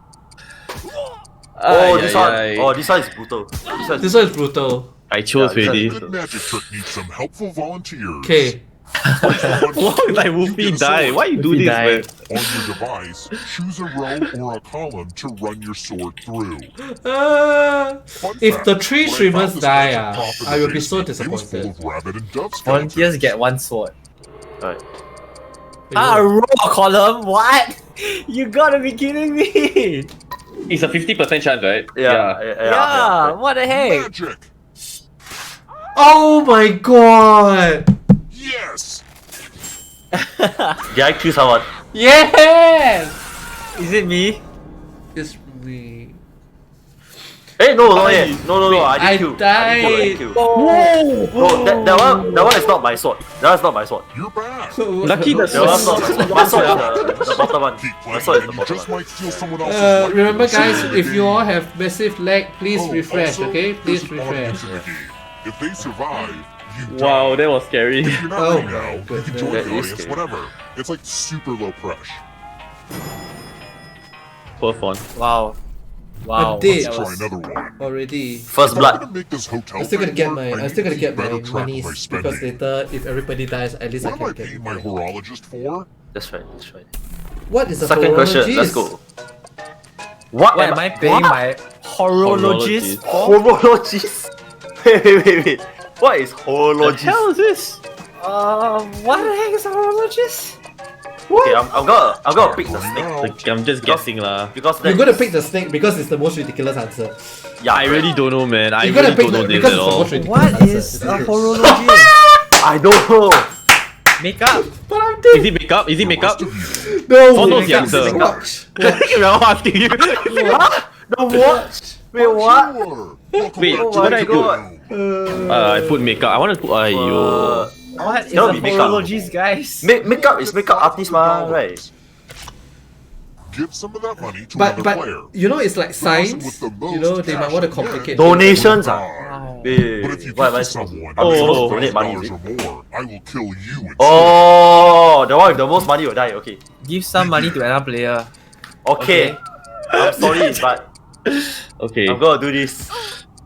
Oh, this one. Ay. Oh, this one is brutal. This one is brutal. I chose Yeah, already. this Good magic trick needs some helpful volunteers. Okay. Why did my Woofy die? Why you do Woofy this, died. man? On your device, choose a row or a column to run your sword through. Fun If fact, the 3 when I streamers found this die, magic prop in I the will be so basement, it was full disappointed. of rabbit and dove Volunteers skeletons. get 1 sword. Right. A row column? What? You gotta be kidding me! It's a 50% chance, right? Yeah, what the heck? Magic! Oh my god! Yes! Did I kill someone? Yes! Is it me? It's me. Hey, no, not yet. No, I I didn't kill. died. I didn't kill. No, that one is not my sword. That is not my sword. You're back! Lucky the That one's not my sword. My sword is the bottom one. Keep My playing, sword is the you bottom just one. might steal someone else's life. Remember guys, in the if you game. all have massive lag, please Oh, refresh, also, okay? there's Please an refresh. audience in the game. If they survive, you Wow, die. that was scary. If you're not Oh ready my now, you can goodness. join That the is audience, scary. whatever. It's like super low pressure. Poor fun. Wow. Wow. I did. that Try was- another one. Already. First If I'm blood. gonna make this hotel I'm still gonna thing get work, my I I'm need still to gonna keep get my better track of monies my because spending. later if everybody dies at least I What am I can paying get my my horologist for? That's right, that's right. What is a Second question, let's horologist? go. What What am I paying my horologist for? Horologist? Wait. What is What the horologist? hell is this? What the heck is a horologist? Okay, I'm gonna pick the snake Like, I'm just guessing lah. because You're that gonna is- pick the snake because it's the most ridiculous answer. Yeah, I really don't know, man. I You're gonna really pick don't know the this because at it's the all. most ridiculous What answer. is a horologist? I don't know. Makeup? But I'm Is dead. it makeup? Is it makeup? No. Phone knows the Makeup, answer. watch. We're all asking you. The watch. Wait, what? Sure. Welcome Wait, back to what the I show. I put makeup. I want to put. Ayo. What is Cannot a be makeup. horologist, guys? Makeup is makeup artist, ma, right? Give some of that money to another But player. you know it's like The person science. with the You most know they might cash want to at the complicate. end Donations, will ah. die. Wow. Wait, But if you what am give I to supposed someone I'm supposed to Oh. donate money, is $100 it? or more, I will kill you instead. Oh, the one with the most money will die, okay. Give some money to another player. Okay. I'm sorry, but Okay, I'm gonna do this.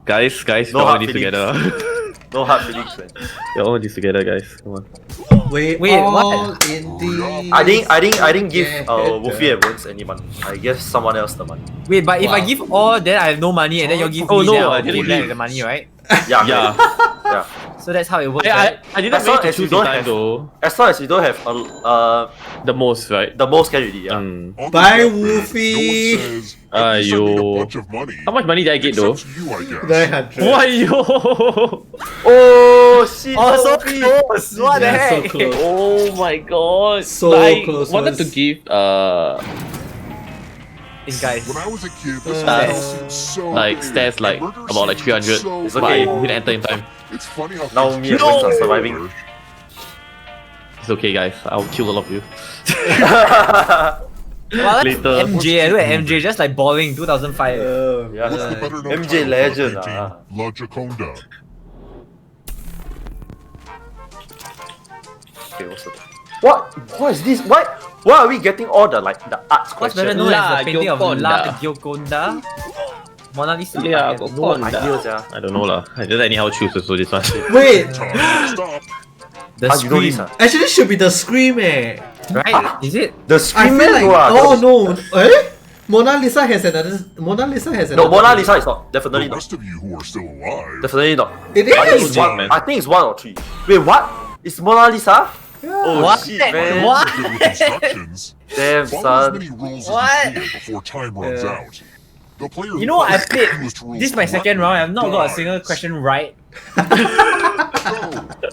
guys, No we're all hard in this feelings. together. No hard feelings, man. We're all in this together, guys. Come on. Wait, Wait, all what? in the. I didn't give Yeah. Wolfie and Bones any money. I gave someone else the money. Wait, but if I Wow. give all, then I have no money, and then you give Oh, me, no, then I I'll didn't give back give. the money, right? Yeah. Yeah. Yeah. So that's how it works, I right? didn't As long manage to as you choose in don't time have- though. As long as you don't have The most, right? the most can already, yeah. On the Bye, deathbed, Wolfie. No one says, "At least I made a Ayo. bunch of money." How much money did I get though? Except you, I guess. 900. Why yo? Oh shit! Oh, so Wolfie. close! What the Yeah, so heck? close. Oh my god! So But I close wanted to was- give It's guys. When I was a kid, this Stats. hotel seemed so like big. stats like Murder about like seemed 300. so It's But okay. I didn't enter in time. It's funny how Now things me and change Bones are over. surviving. It's okay, guys. I'll kill all of you. Well, Later. MJ, I look at MJ just like balling 2005. Oh, Yeah. What's the better known MJ title for legend, the painting? ah. La Gioconda. Okay, what's the... What is this? Why are we getting all the like the arts What's better questions? known La as the painting of La Gioconda. Gioconda? Mona Lisa. Yeah, I have got no one. idea. Ideas, yeah. I don't know lah. I just anyhow choose so this one. Wait, Stop. The How you know scream, this? actually should be the scream, eh. right? Is it? The I scream feel like. lah. Oh no, eh? Mona Lisa has another. Mona Lisa has another. No, Mona Lisa is not. Definitely The not. rest of you who are still alive, Definitely not. It I think it's is. one. man. I think it's one or three. Wait, what? It's Mona Lisa? Oh What? shit, man. What? good with instructions. Damn, Follow as son. many rules What? as you can before time runs out. The player You know what? I who played. follows the rules This is my second correctly round. I've not got a dies. single question right. Go.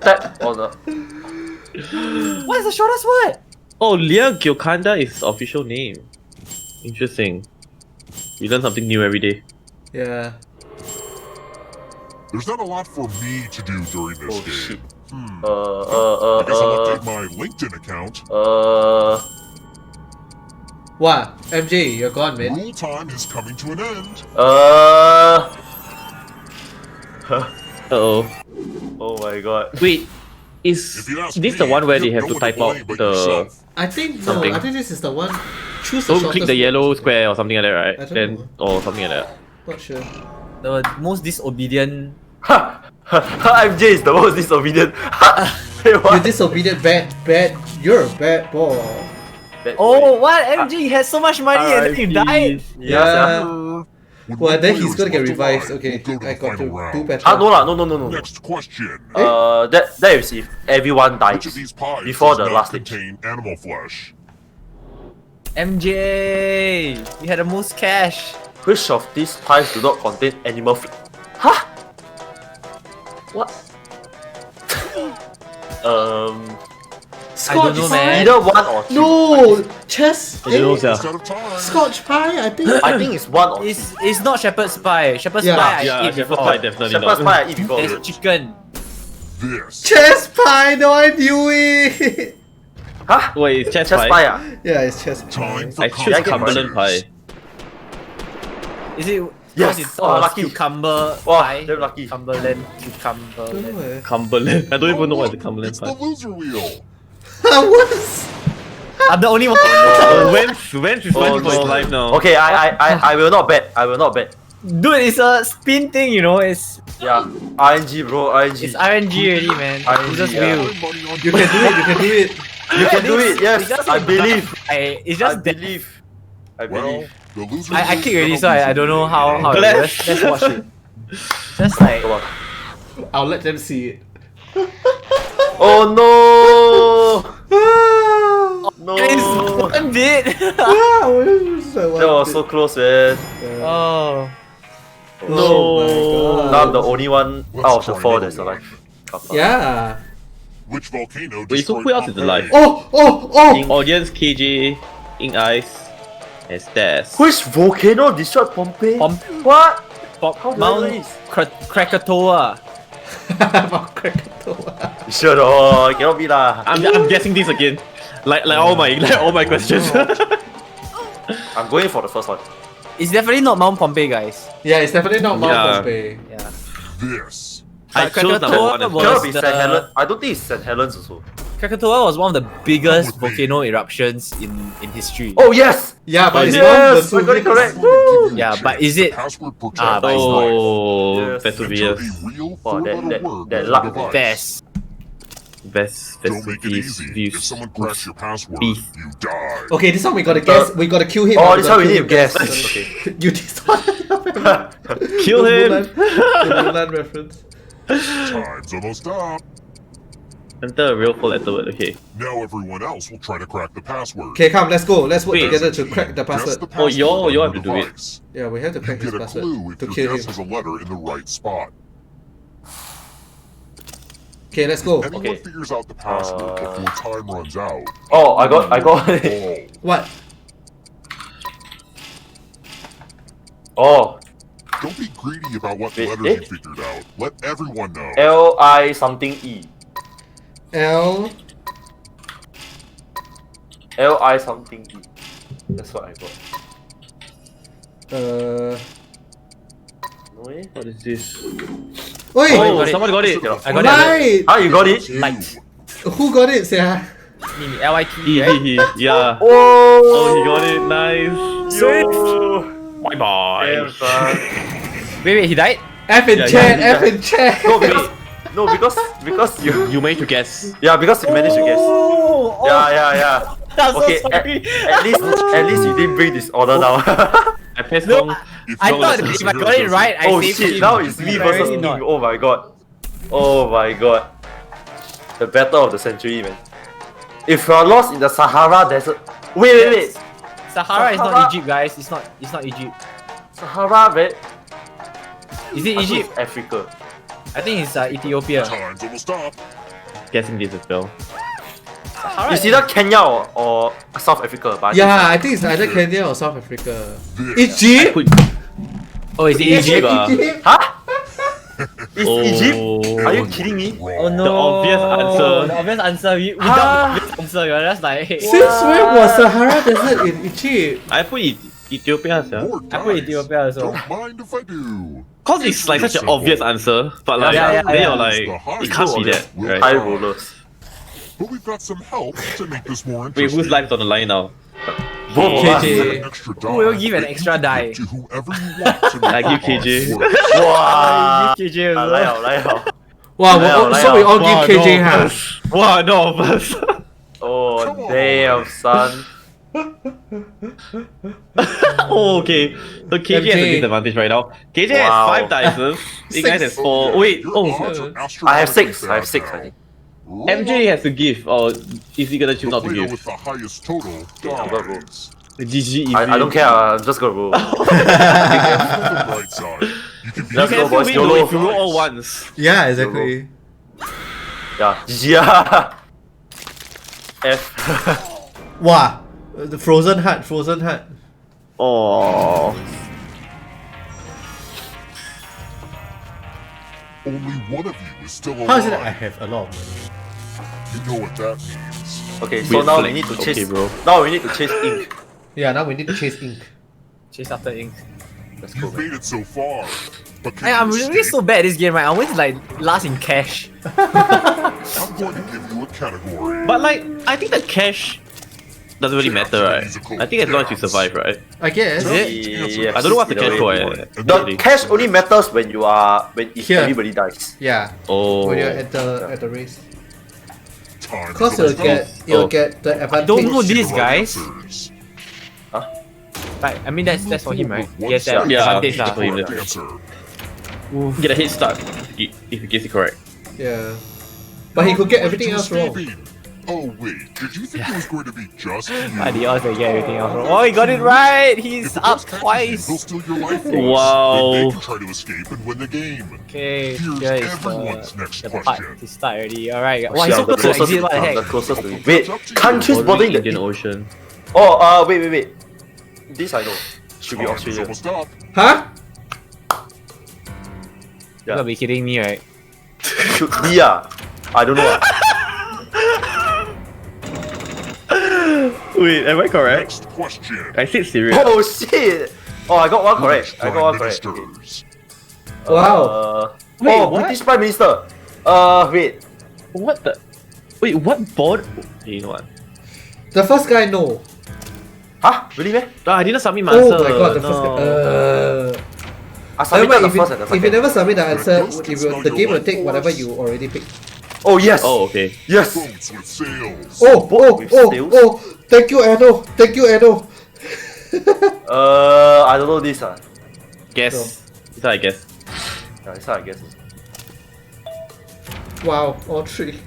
Tap on the. What's the shortest word? Oh, Lia Gilkanda is his official name. Interesting. You learn something new every day. Yeah. There's not a lot for me to do during this Oh game. shit. I guess I'll update my LinkedIn account. What? MJ, you're gone, man. Rule time is coming to an end. Uh-oh. Oh my god. Wait, is If you ask this me, the one where they you have have to no type one out to blame but the... yourself. I think no. Something. I think this is the one. Choose the Don't shortest click the word. yellow square or something like that, right? I don't Then know. or something like that. Not sure. The most disobedient. MJ is the most disobedient. Wait, You're what? disobedient, bad. You're a bad boy. Bad Oh, boy. what? MG had so much money and then he died. Yeah. When Well, one then player he's is gonna get left revived. alive, Okay, we'll go to I the got to final do round. better. No lah, no. Next question. That is if everyone Which of dies these pies before does the not last stage. contain animal flesh? MJ, you had the most cash. Which of these pies do not contain animal flesh? Huh? What? I don't know, man. Either one or two. No, chess. I don't know, sia. Instead of time. Scotch pie. I think. I think it's one or two. It's not shepherd's pie. Shepherd's Yeah. pie I Yeah, eat Shepherd's before. pie definitely Shepherd's not. pie I eat before. It's chicken. This. Chess pie. No, I knew it. Huh? Wait, it's chest Chest pie? pie ah? Yeah, it's chess pie. Time for I choose I get Cumberland pie. Is it? Yes. Because it's Oh, lucky. cucumber Wow, pie. damn lucky. Cumberland, Don't cucumberland. know. Cumberland. I don't even know what the It's Cumberland the pie. loser wheel. What? I'm the only one. Oh, Wentz is Oh, fighting for his no. life now. Okay, I will not bet. I will not bet. Dude, it's a spin thing, you know. It's Yeah. RNG bro, RNG. RNG already, man. RNG, It's just yeah. real. Money on You can do it. You can do it. You can do it, yes. It's just I like- believe. It's I just that believe. I Well, believe. the loser I kicked already, so I don't know how it Bless. works. Let's watch it. Just like Come on. I'll let them see it. Oh no! No! it's one bit. That was so close, man. Oh. Oh Now my I'm the only one out of the four that's alive. Yeah. Which volcano Wait, so destroyed who else is alive? Oh. Audience KJ, Ink Ice, and Stas. Which volcano destroyed Pompeii? What? How do I know Mount this? Krakatoa. Mount Krakatoa. You sure no? Cannot be lah. I'm guessing this again. Like all my questions. I'm going for the first one. It's definitely not Mount Pompeii, guys. Yeah, it's definitely not Mount Yeah. Pompeii. Yeah. This. I chose number one as was Cannot be the- St. Helens. I don't think it's St. Helens also. Krakatoa was one of the biggest volcano eruptions in history. Oh yes! Yeah, but it's Yes! not I got it correct. Yeah, but is it- Password protect but it's not. Oh, Yes. Vesuvius. Enter a real Wow, that- four-letter that- word that on luck the device. Best. Don't make it easy. If someone cracks your password, Beef. you die. Okay, this one we gotta guess. We gotta kill him. Oh, or this gotta one we kill need to him. guess. Okay. You this one. Kill him! The Mulan reference. Time's almost up. Enter a real four-letter word. Okay. Now everyone else will try to crack the password. Okay, come, let's go. Let's work Wait. together to crack the Guess password. the Oh, you password all on have to the do it. device. Yeah, we have to You crack his get a password clue if to your kill guess him. has a letter in the right spot. Okay, let's go. Anyone Okay. figures out the password before time runs out. Oh, I got it. Oh, What? Oh, don't be greedy about what Wait, letters eh? you figured out. Let everyone know. L-I something E. L. L-I something E. That's what I got. No eh? What is this? Wait. Oh, got it. Someone got it. I got it. Right. Ah, you got it? You. Light. Who got it? Say. LIT, right? Yeah. Oh, Oh, he got it. Nice. Yo. Bye bye. Damn, son. Wait, he died? F in Yeah, chat. yeah, F in chat. No, because you. You managed to guess. Yeah, because you managed to guess. Oh, Yeah. I'm so Okay, sorry. at least you didn't bring this order now. I pressed No, wrong. If I you thought listen if to I her, got it does right, I Oh saved shit, him. now it's me versus Apparently King. not. Oh my god. Oh my god. The battle of the century, man. If you're lost in the Sahara Desert. Wait. Sahara is Sahara- not Egypt, guys. It's not Egypt. Sahara, man. Is it I think Egypt? it's Africa. I think it's Ethiopia. Time's almost up. Guessing this as well. It's either Kenya or South Africa. But Yeah, I think it's either Kenya or South Africa. This Egypt? Oh, is it Egypt? Egypt? Huh? It's Oh. Egypt? Are you kidding me? Oh no! The obvious answer. The obvious answer. We got the obvious answer. You're just like, Since when was Sahara Desert in Egypt? I put Ethiopia, sir. more I put dice. Ethiopia also. Don't mind if I do. Cause it's like such an obvious answer, but like Yeah, then you're yeah. like, it can't be that, right? High rollers. But we've got some help to make this more Wait, interesting. whose life is on the line now? Both of us. KJ. An extra die. Who will give an extra die? To whoever you want to make I give the odds KJ. work. Wow. KJ also. 来好 Wow, Wow, so we all Wow, give KJ no, huh? first. Wow, no, first. Oh damn, son. Oh, okay. So KJ has a MJ. disadvantage right now. KJ Wow. has 5 dices. You guys has 4. Okay, Wait, your odds are I have astronomically 6. I have 6, I fast think. now. MJ has to give, or is he gonna choose The not to player give? with the highest total I'm gonna roll. dies. GG easy. I don't care, I'm just gonna roll. On the bright side, you can be You Let's can go, still boys, win YOLO. though if you roll all once. Yeah, exactly. Yeah, GG ah. F. Wow, the frozen heart. Oh. only one of you is still alive. How is it that I have a lot of money? You know what that means. Okay, so Weird now we flex. need to Okay, chase. bro. Now we need to chase ink. Yeah, now we need to chase ink. Chase after ink. Let's go. You've Man. made it so far, but can Hey, I'm you really escape? so bad at this game, right? I always like last in cash. I'm going to give you a category. But like, I think the cash doesn't really matter, right? I think as long as you survive, right? I guess. Yes, I don't know what the either cash way. for. The cash only matters when you are if Here. everybody dies. Yeah, Oh. when you're at the race. Time Cause is you'll almost get the advantage. don't know up. this, See the right guys. answers. Right, I mean that's for him, right? One Yes, second Yeah, advantage that's lah. for him. correct answer. Get a head start if he gets it correct. Yeah, but he could get everything else wrong. Escaping. Oh wait, did you think it was going to be just you? Ah, the odds that get everything else wrong. Oh, he got it right! He's If it up gets catches twice! you, They'll steal your life force. Wow. Then they can try to escape and win the game. Okay, Here's here is everyone's next the part question. to start already. Alright, wow, Shit, he's so I'm the close to closest exit, what the I'm heck? the closest to it. Wait, countries Only bordering the Indian Ocean. Oh, wait. This I know. Should be Time is Australia. almost up. Huh? You gotta be kidding me, right? Should be I don't know. Wait, am I correct? Next question. I said Syria. Oh shit! Oh, I got one correct. Which I got prime one correct. ministers? Wow. Wait, Oh, what? British Prime Minister. Wait. What the? Wait, what board? You know what? The first guy, no. Huh? Really, man? I didn't submit my Oh answer. my god, the no. first guy. I Never submitted mind, the if, first and the if you second. never submit the answer, Ghost can it smell will, the your game will life take whatever force. you already picked. Oh yes. Oh, okay. Yes. Boats with sails. with sails? Thank you, Edo. Thank you, Edo. I don't know this. Guess. This one I guess. Yeah, this one I guess. Wow, all three.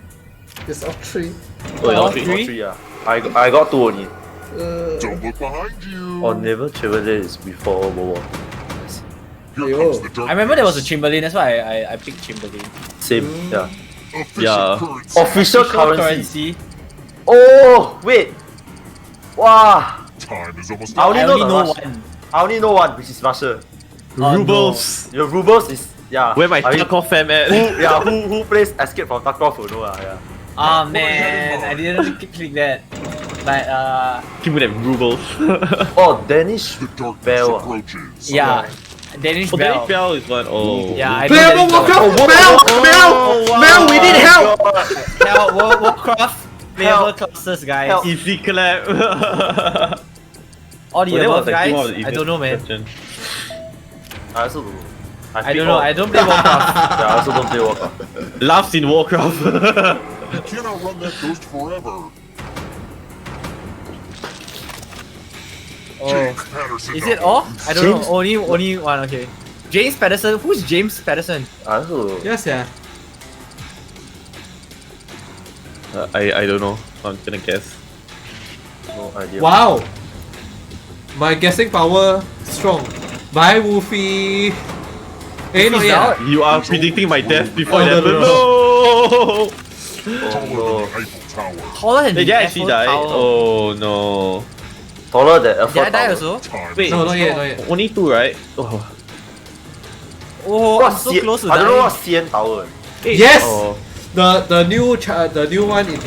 It's all three. Oh, All all three? three. All three, yeah. I got 2 only. Don't look behind you. On Naval Chevrolet is before World War. Here Yo. comes the dark I remember there was a force. Chamberlain, that's why I picked Chamberlain. Same, yeah. Official Yeah. currency. Official Official currency. Oh, wait. Wow. Time is almost I up. only I know only the know Russian. one. I only know one, which is Russia. Rubles. Your rubles is yeah. Where my I mean, Tarkov fam at? who plays Escape from Tarkov will know yeah. Oh man, I didn't click that. But Give me that rubles. Oh, Danish The darkness Bell. approaches. yeah, Danish Oh, Bell. Danish Bell is one. Oh. Yeah, I know Player Danish Warcraft! Bell. Mel, we need help! Hell, Warcraft playable Help. classes, guys. Help. Easy clap. All the Well, that above, was actually one of guys. the I don't know, man. easiest question. I also don't know. I don't know. I don't play Warcraft. Yeah, I also don't play Warcraft. Laughs in Warcraft. You cannot run that ghost forever. Oh, James Patterson. is it all? I don't James? know. Only one. Okay. James Patterson. Who's James Patterson? I also Yes, yeah. I don't know. I'm gonna guess. no idea. Wow. My guessing power strong. Bye, Woofy. Eh, not Woofy's yet. out. You are predicting my death before Oh, it no, happens. no, Oh Taller no. than the Eiffel Tower. Taller than Did the they actually Eiffel die? Tower. Oh no. Taller than Eiffel Did I die Tower. also? Time Wait, No, not yet, not yet. Only 2, right? Oh. Oh, I'm so close to I don't know dying. what's CN Tower. Yes! Oh. The new one in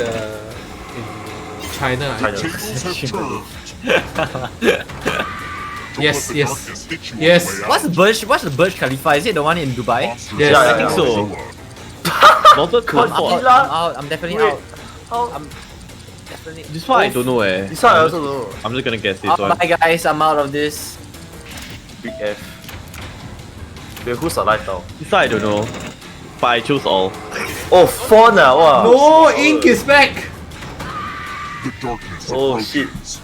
China. I The think. tables have turned. Don't Yes, let the yes. darkness hit you on Yes. the way What's out. What's the Burj Khalifa? Is it the one in Dubai? Monsters Yes, are I think so. everywhere. Mounted I'm Cold out. Fort. Attila? I'm out. I'm definitely Wait. out. How? I'm definitely. This one I don't know eh. This one I also don't know. I'm just gonna guess this Oh one. my guys, I'm out of this. Big F. Wait, who's alive now? This one I don't know. But I chose all. Oh, Fawn ah, wow. No, Ink is back! The darkness Oh, approaches.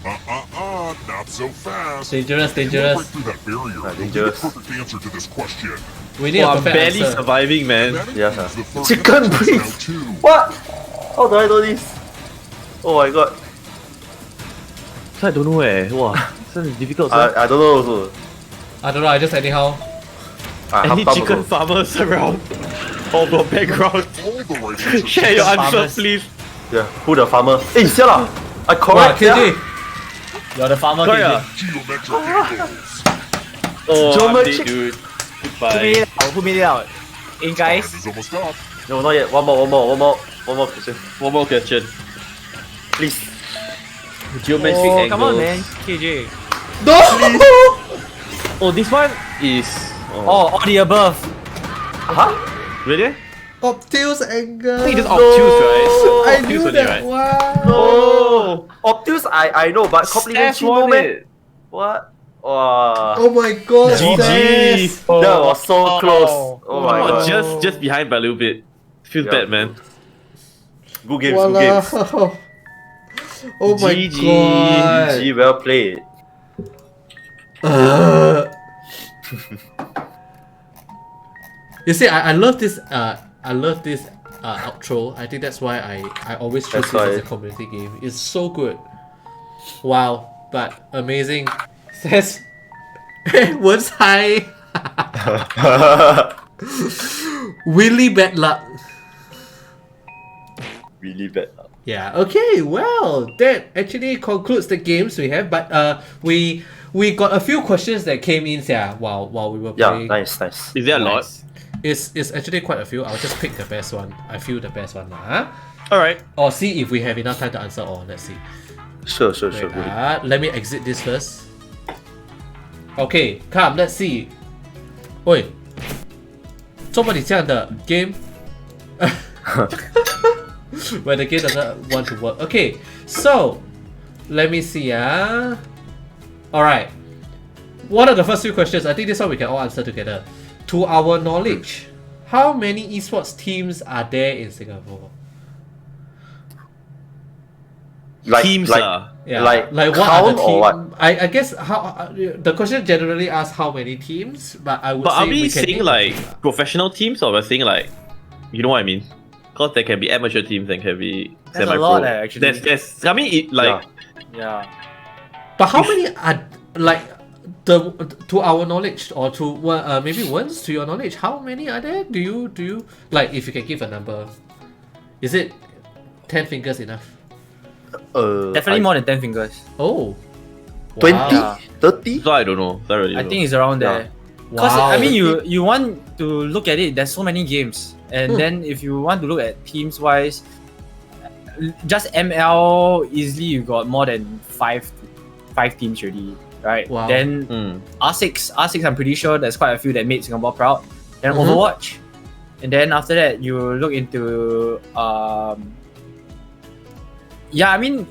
Not so fast. Dangerous, If you dangerous. break through that barrier, you'll need a dangerous. perfect answer to this question. We need Oh, a I'm perfect barely answer. surviving, man. That Yes, includes sir. the first Chicken answer breast. now, too. What? How do I know this? Oh my god. This one I don't know eh. Wow. This one is difficult. Sir. I don't know also. I don't know, I just anyhow. Any half-time chicken also. farmers around? Or the background? All the right answers. Share your answer, Farmers. please. Yeah, who the farmer? Hey, sia lah. I What, correct. KJ? You're the farmer, Correct, KJ. ah? Geometric angles. Oh, I'm Geometric- dead, dude. Who made Goodbye. it out? Who made it out? In Time guys. is almost up. No, not yet. One more question. One more question. Please. Geometric Oh, angles. come on, man. KJ. No! Oh, this one is. Oh, all the above. Huh? Really? Obtuse angle. I think it's obtuse, right? I Obtuse knew only, that right? one. Oh, obtuse I know, but complimentary no man. What? Wow. Oh my god. GG. Seth. That was so close. Oh my Oh, god. just behind by a little bit. Feels Yeah. bad, man. Good games, good games. Walao. Oh my GG. god. GG, well played. You see, I love this. I love this outro. I think that's why I always choose That's this as a why. community game. It's so good. Wow, but amazing. Says, what's high? Really bad luck. Really bad. Yeah. Okay. Well, that actually concludes the games we have. But we got a few questions that came in. Yeah. While we were Yeah, playing. nice, nice. Is there a lot? Nice. It's actually quite a few. I'll just pick the best one. I feel the best one, huh? Alright. Or see if we have enough time to answer all. Let's see. Sure. Wait, Really. let me exit this first. Okay, come. Let's see. 喂，做么你这样的 game when the game doesn't want to work? Okay, so let me see. Alright. One of the first few questions, I think this one we can all answer together. To our knowledge, how many esports teams are there in Singapore? Teams like, ah. Yeah, like what are the count teams? or what? I guess how the question generally asks how many teams, but I would But say are we can saying name a like team lah. professional teams or we're saying like, you know what I mean? Because there can be amateur teams and can be That's a semi-pro. lot, actually. There's I mean it like Yeah. But how many are like the to our knowledge or to maybe once to your knowledge? How many are there? Do you like if you can give a number? Is it 10 fingers enough? Definitely more than 10 fingers. Oh, 20? wow. 30? so I don't know. I really I don't think know. it's around there. Because Wow. I mean, you want to look at it. There's so many games, and then if you want to look at teams wise, just ML easily you got more than five teams already, right? Wow. Then Mm. R6 I'm pretty sure there's quite a few that made Singapore proud. Then Mhm. Overwatch, and then after that you look into yeah, I mean,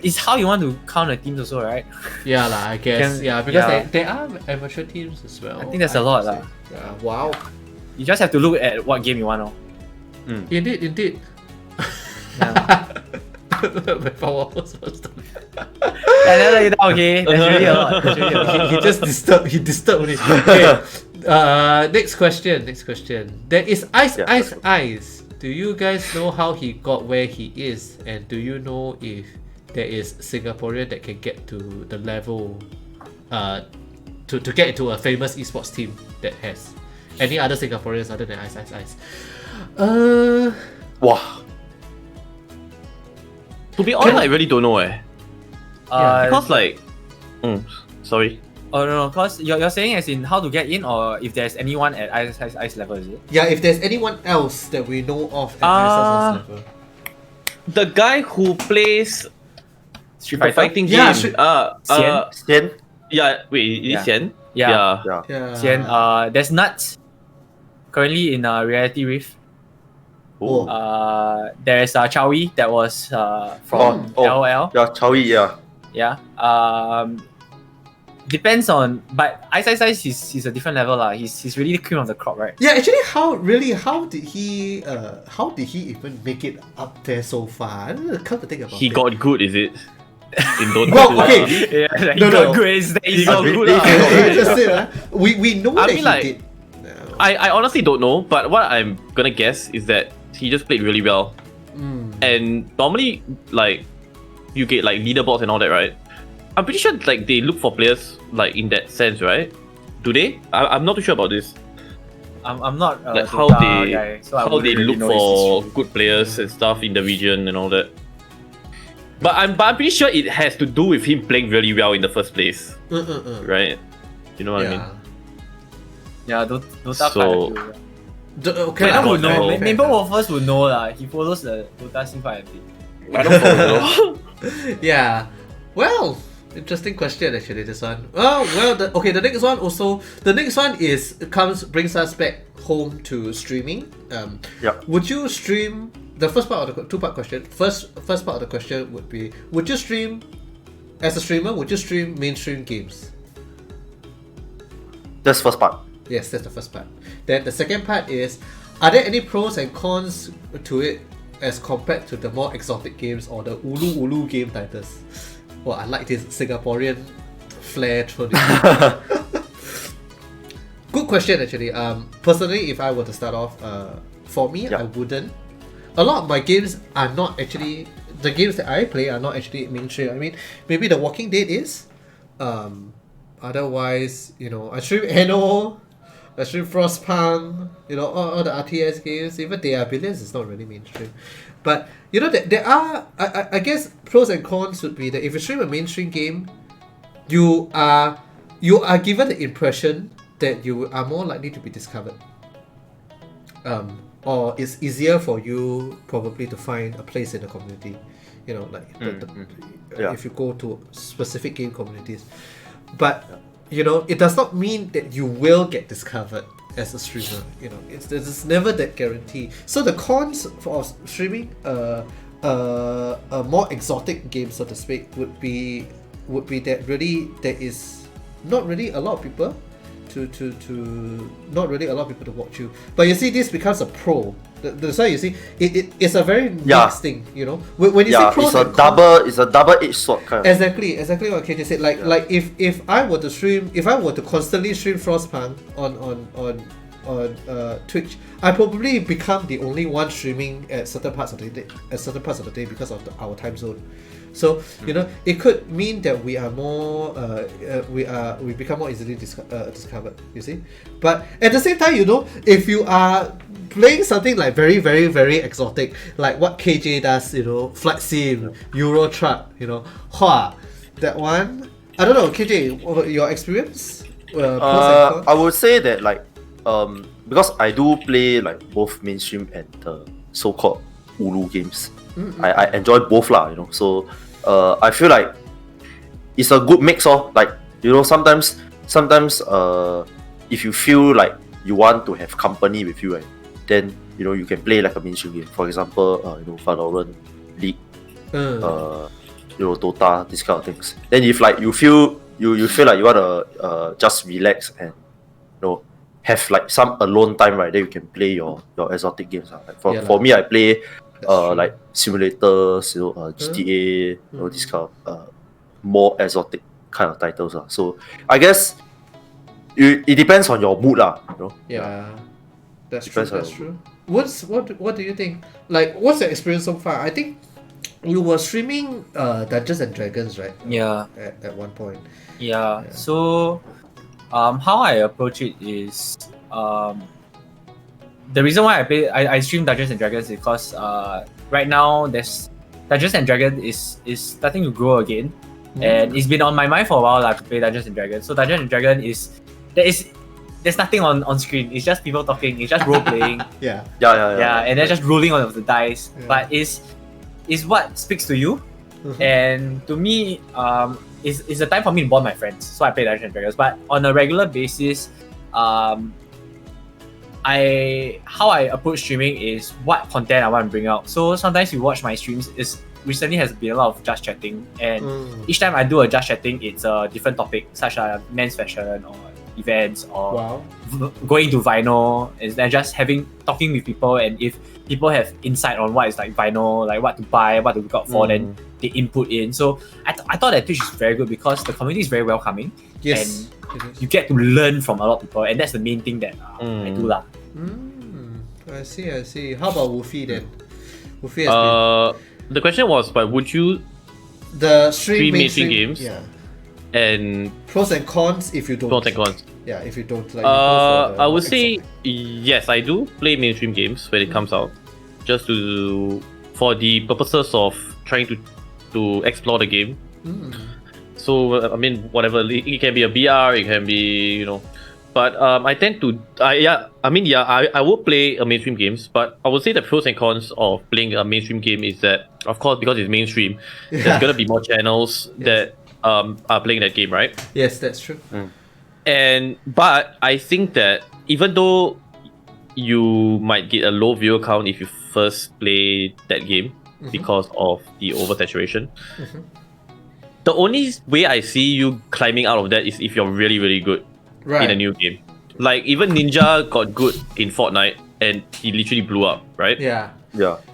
it's how you want to count the teams also, right? Yeah lah, I guess. Can- yeah, because yeah. They are amateur teams as well. I think that's a lot would lah. say. Yeah, wow. You just have to look at what game you want. Indeed. Yeah. My power was supposed to be- Okay, that's really a lot. That's really a lot. he just disturbed me. Okay. Next question. There is Ice. Do you guys know how he got where he is, and do you know if there is Singaporean that can get to the level to get into a famous esports team that has any other Singaporeans other than Ice? Wow. To be honest, I really don't know because sorry. Oh no, because you're saying as in how to get in, or if there's anyone at ice level, is it? Yeah, if there's anyone else that we know of at ice level. The guy who plays Street the Fighter? fighting Yeah, game. Xian? Xian? Yeah, wait, is Yeah. it Xian? Yeah. Yeah. Yeah. Xian, there's Nuts currently in Reality Rift. Oh. There's Chowie that was from LOL. Yeah, Chowie, yeah. Yeah. Depends on, but Ice he's a different level lah. He's really the cream of the crop, right? Yeah, actually, how did he even make it up there so far? I don't know, come to think about He it. got good, is it? In Dota Well, 2, okay. Yeah, like, No, he got no. good. He got good lah. That's it, huh? We know I that mean, he like, did. I honestly don't know, but what I'm gonna guess is that he just played really well. And normally, like, you get like leaderboards and all that, right? I'm pretty sure like they look for players like in that sense, right? Do they? I'm not too sure about this. I'm not Like Dota how they guy, so I how wouldn't they really look know his for history. good players and stuff in the region and all that. But I'm pretty sure it has to do with him playing really well in the first place, right? You know what I mean? Yeah, Dota So- kind of Okay, I would know. fair, Maybe of us would know lah. He follows the Dota scene quite a bit. I don't follow. Yeah. Well, interesting question actually. This one. The next one also. The next one brings us back home to streaming. Yeah. Would you stream? The first part of the two-part question. First part of the question would be: would you stream as a streamer? Would you stream mainstream games? That's first part. Yes, that's the first part. Then the second part is: are there any pros and cons to it as compared to the more exotic games or the ulu game titles? Well, I like this Singaporean flair thrown in. Good question actually. Personally, if I were to start off, for me, I wouldn't. A lot of my games are not actually the games that I play are not actually mainstream. I mean, maybe The Walking Dead is. Otherwise, I stream Anno, I stream Frostpunk, all the RTS games. Even They Are Billions is not really mainstream. But there are, I guess, pros and cons would be that if you stream a mainstream game, you are given the impression that you are more likely to be discovered. Or it's easier for you probably to find a place in the community. If you go to specific game communities. But it does not mean that you will get discovered as a streamer. It's never that guarantee. So the cons for streaming a more exotic game, so to speak, would be that really there is not really a lot of people not really a lot of people to watch you. But you see, this becomes a pro. That's why you see it's a very mixed thing. When you say pros, it's a double-edged sword kind of. Exactly what KJ said. Like if I were to constantly stream Frostpunk on Twitch, I probably become the only one streaming at certain parts of the day because of our time zone. So it could mean that we are more we become more easily discovered. You see, but at the same time, if you are playing something like very very very exotic, like what KJ does, Flight Sim, Euro Truck, that one. I don't know, KJ, your experience. Pros and cons? I would say that because I do play like both mainstream and the so-called ulu games. I enjoy both lah, so I feel like it's a good mix of sometimes if you feel like you want to have company with you, right, then you can play like a mainstream game, for example Valorant, League, Dota, these kind of things. Then if like you feel like you want to just relax and have like some alone time, right, then you can play your exotic games. For me, I play like simulators, GTA, these kind of more exotic kind of titles. So I guess it depends on your mood. Yeah, that's Depends true. on- That's true. What do you think? Like, what's your experience so far? I think you were streaming Dungeons and Dragons, right? Yeah. At one point. Yeah. So, how I approach it is, the reason why I stream Dungeons and Dragons is because right now there's Dungeons and Dragons is starting to grow again, and it's been on my mind for a while to play Dungeons and Dragons. So Dungeons and Dragons there's nothing on screen. It's just people talking. It's just role playing. Yeah. And they're just rolling on the dice. Yeah. But is what speaks to you, and to me, it's a time for me to bond my friends. So I play Dungeons and Dragons. But on a regular basis, how I approach streaming is what content I want to bring out. So sometimes you watch my streams. Recently has been a lot of just chatting, and each time I do a just chatting, it's a different topic, such as men's fashion or events or going to vinyl. And then just talking with people, and if people have insight on what is like vinyl, like what to buy, what to look out for, then they input in. So I thought that Twitch is very good because the community is very welcoming. Yes, and you get to learn from a lot of people, and that's the main thing that I do lah. I see. How about Woofy then? Woofy has the question was, but would you stream mainstream games? Yeah. And pros and cons if you don't. Pros and cons. Yeah, if you don't. Like, I would say yes. I do play mainstream games when it comes out, just for the purposes of trying to explore the game. So I mean, whatever, it can be a BR, it can be but I tend to I will play mainstream games, but I would say the pros and cons of playing a mainstream game is that, of course, because it's mainstream, there's gonna be more channels that are playing that game, right? Yes, that's true. But I think that even though you might get a low viewer count if you first play that game because of the oversaturation, the only way I see you climbing out of that is if you're really, really good in a new game. Like even Ninja got good in Fortnite and he literally blew up, right? Yeah.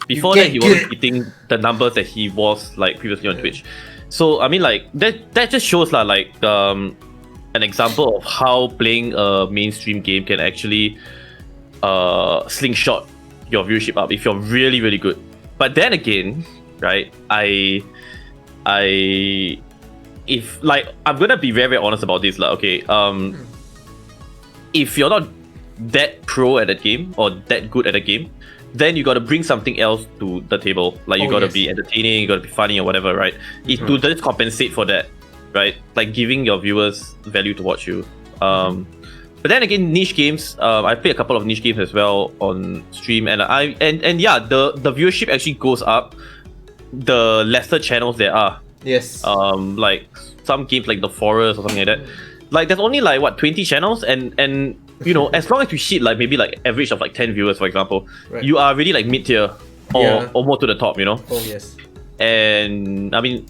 Before that, he wasn't hitting the numbers that he was like previously on Twitch. So I mean, like that just shows like an example of how playing a mainstream game can actually slingshot your viewership up if you're really, really good. But then again, right? If like I'm gonna be very, very honest about this, okay. If you're not that pro at a game or that good at a game, then you gotta bring something else to the table. Like you gotta be entertaining, you gotta be funny or whatever, right? To just compensate for that, right? Like giving your viewers value to watch you. But then again, niche games. I play a couple of niche games as well on stream, and the viewership actually goes up the lesser channels there are. Yes. Like some games like The Forest or something like that. Like there's only like 20 channels, and as long as you hit like maybe like average of like 10 viewers, for example, you are really like mid tier or more to the top, Oh yes. And I mean,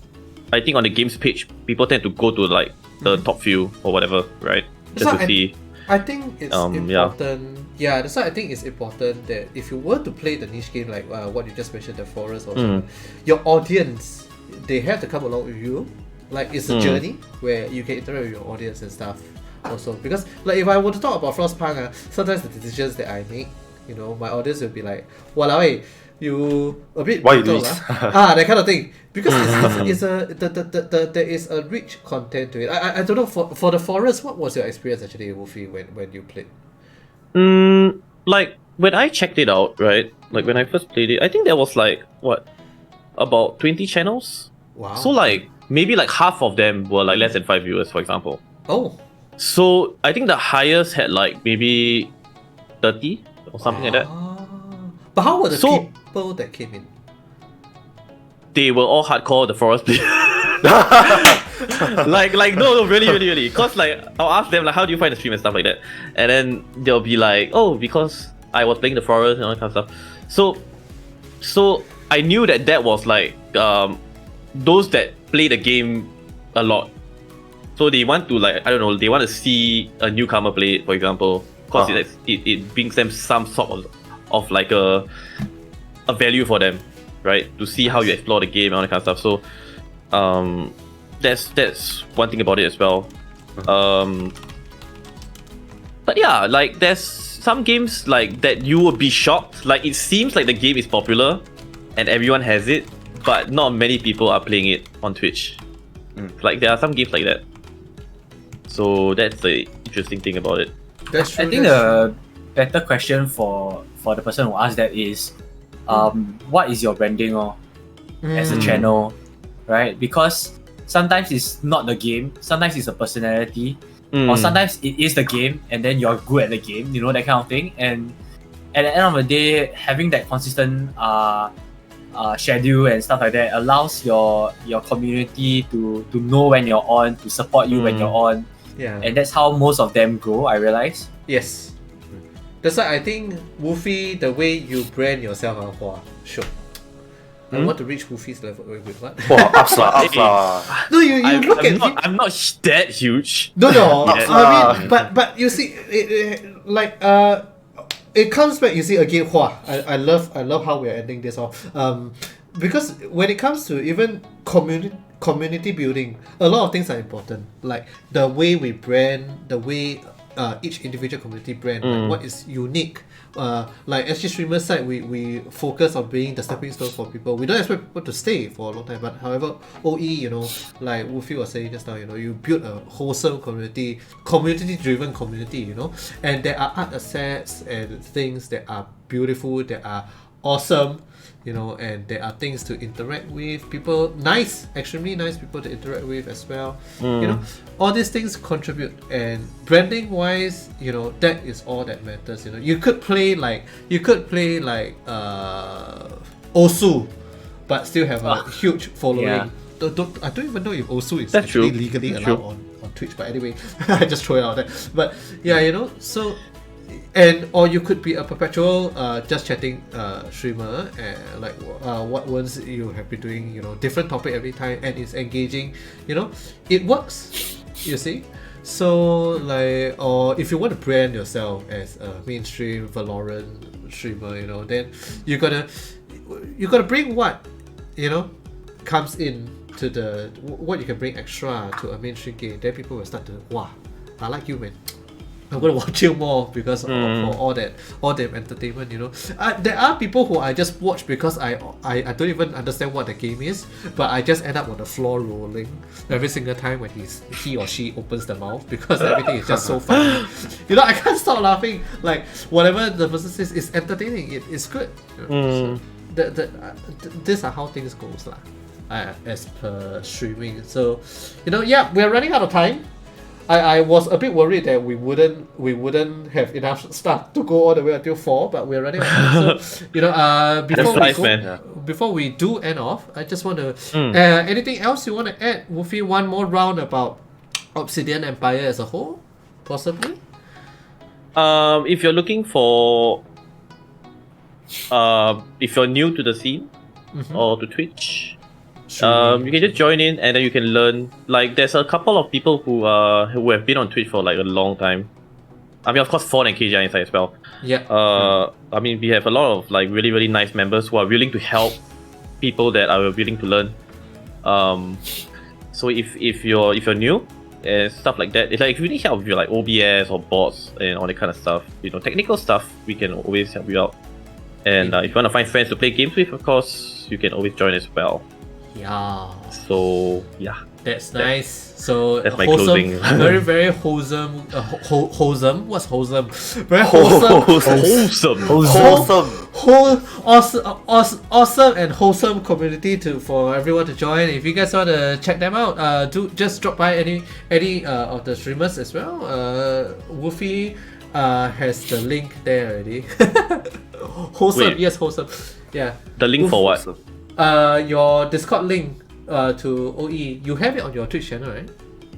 I think on the games page, people tend to go to like the top few or whatever, right? Just to see. I think it's important. Yeah, that's why I think it's important that if you were to play the niche game like what you just mentioned, The Forest, or your audience, they have to come along with you. Like it's a journey where you can interact with your audience and stuff also. Because like if I were to talk about Frostpunk, sometimes the decisions that I make, my audience will be like, "Walao, you a bit why you do brutal, this?" that kind of thing. Because there is a rich content to it. I don't know for The Forest, what was your experience actually, Wolfie, when you played? Like when I checked it out, right? Like when I first played it, I think there was like about 20 channels. Wow. So like maybe like half of them were like less than 5 viewers, for example. Oh. So I think the highest had like maybe 30 or something like that. But how were the people that came in? They were all hardcore The Forest players. like no, really. Cause like I'll ask them like, how do you find the stream and stuff like that, and then they'll be like, oh, because I was playing The Forest and all that kind of stuff. So I knew that was like those that play the game a lot. So they want to like, I don't know, they want to see a newcomer play it, for example, because it brings them some sort of like a value for them, right? To see how you explore the game and all that kind of stuff. So that's one thing about it as well. But yeah, like there's some games like that you will be shocked. Like it seems like the game is popular and everyone has it, but not many people are playing it on Twitch. Like there are some games like that. So that's the interesting thing about it. That's true. I think the better question for the person who asked that is, what is your branding? Or as a channel, right? Because sometimes it's not the game, sometimes it's a personality, or sometimes it is the game and then you're good at the game, you know, that kind of thing. And at the end of the day, having that consistent schedule and stuff like that allows your community to know when you're on, to support you when you're on. Yeah. And that's how most of them grow, I realize. Yes. That's why I think Woofy, the way you brand yourself, sure. I want to reach Woofy's level. Wait, what? Wow, ups lah. No, you look at him. I'm not that huge. No, Yeah. I mean, but you see, it comes back. You see again, I love how we are ending this off. Because when it comes to even community building, a lot of things are important. Like the way we brand, the way each individual community brand, like what is unique. Like SG Streamers side, we focus on being the stepping stone for people. We don't expect people to stay for a long time, but however, OE, you know, like Woofy was saying just now, you know, you build a wholesome community-driven community, you know, and there are art assets and things that are beautiful, that are awesome, you know, and there are things to interact with, people, extremely nice people to interact with as well. You know, all these things contribute, and branding wise, you know, that is all that matters. You know, you could play like Osu, but still have a huge following. Yeah. I don't even know if Osu is That's actually true. legally That's allowed true. on Twitch, but anyway, I just throw it out there. But yeah, you know, so. Or you could be a perpetual just chatting streamer, like what ones you have been doing, you know, different topic every time, and it's engaging, you know, it works, you see. So like, or if you want to brand yourself as a mainstream Valorant streamer, you know, then you gotta bring what, you know, comes in to what you can bring extra to a mainstream game. Then people will start to, wow, I like you, man. I'm gonna watch you more because of all that entertainment, you know. There are people who I just watch because I don't even understand what the game is, but I just end up on the floor rolling every single time when he or she opens the mouth, because everything is just so funny. You know, I can't stop laughing. Like whatever the person says is entertaining. It's good. You know? So these are how things goes lah. As per streaming. So, you know, yeah, we're running out of time. I was a bit worried that we wouldn't have enough stuff to go all the way until 4, but we're running out of time. So, you know, before we do end off, I just want to anything else you want to add, Woofy? One more round about Obsidian Empire as a whole, possibly. If you're looking for, if you're new to the scene or to Twitch, you can just join in and then you can learn. Like, there's a couple of people who have been on Twitch for like a long time. I mean, of course, Fawn and KJ are inside as well. Yeah. I mean, we have a lot of like really nice members who are willing to help people that are willing to learn. So if you're new and stuff like that, it's like if you need help with like OBS or bots and all that kind of stuff, you know, technical stuff, we can always help you out. And if you want to find friends to play games with, of course, you can always join as well. Yeah. So yeah, that's nice. So that's my wholesome, closing. very wholesome. Wholesome. What's wholesome? Very wholesome. Awesome and wholesome community for everyone to join. If you guys want to check them out, do just drop by any of the streamers as well. Woofy has the link there already. Wholesome. Wait. Yes, wholesome. Yeah. The link for what? Your Discord link to OE. You have it on your Twitch channel, right?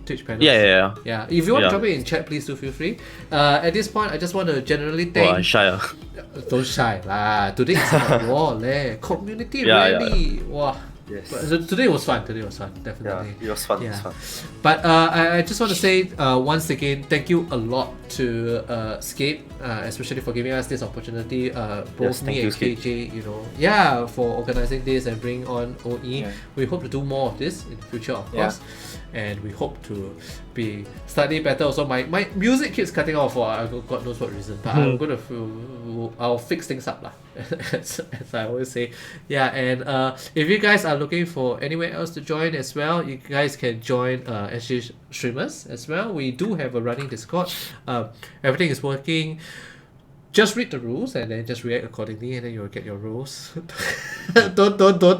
Twitch panel. Yeah. Yeah. If you want to Yeah. drop it in chat, please do feel free. At this point, I just want to generally thank. Oh, I'm shy. Don't shy lah. Today is about your community Yeah, rally. Wow. Yes. But today was fun. Definitely. Yeah, it was fun. Yeah. It was fun. But I just want to say once again, thank you a lot to SCAPE, especially for giving us this opportunity. Both Yes, me thank and you, KJ, you know, yeah, for organizing this and bringing on OE. Yeah. We hope to do more of this in the future, of Yeah. course. And we hope to be slightly better. Also, my music keeps cutting off for God knows what reason. But I'll fix things up lah. as I always say. Yeah, and if you guys are looking for anywhere else to join as well, you guys can join SG Streamers as well. We do have a running Discord. Everything is working just read the rules and then just react accordingly, and then you'll get your rules. don't.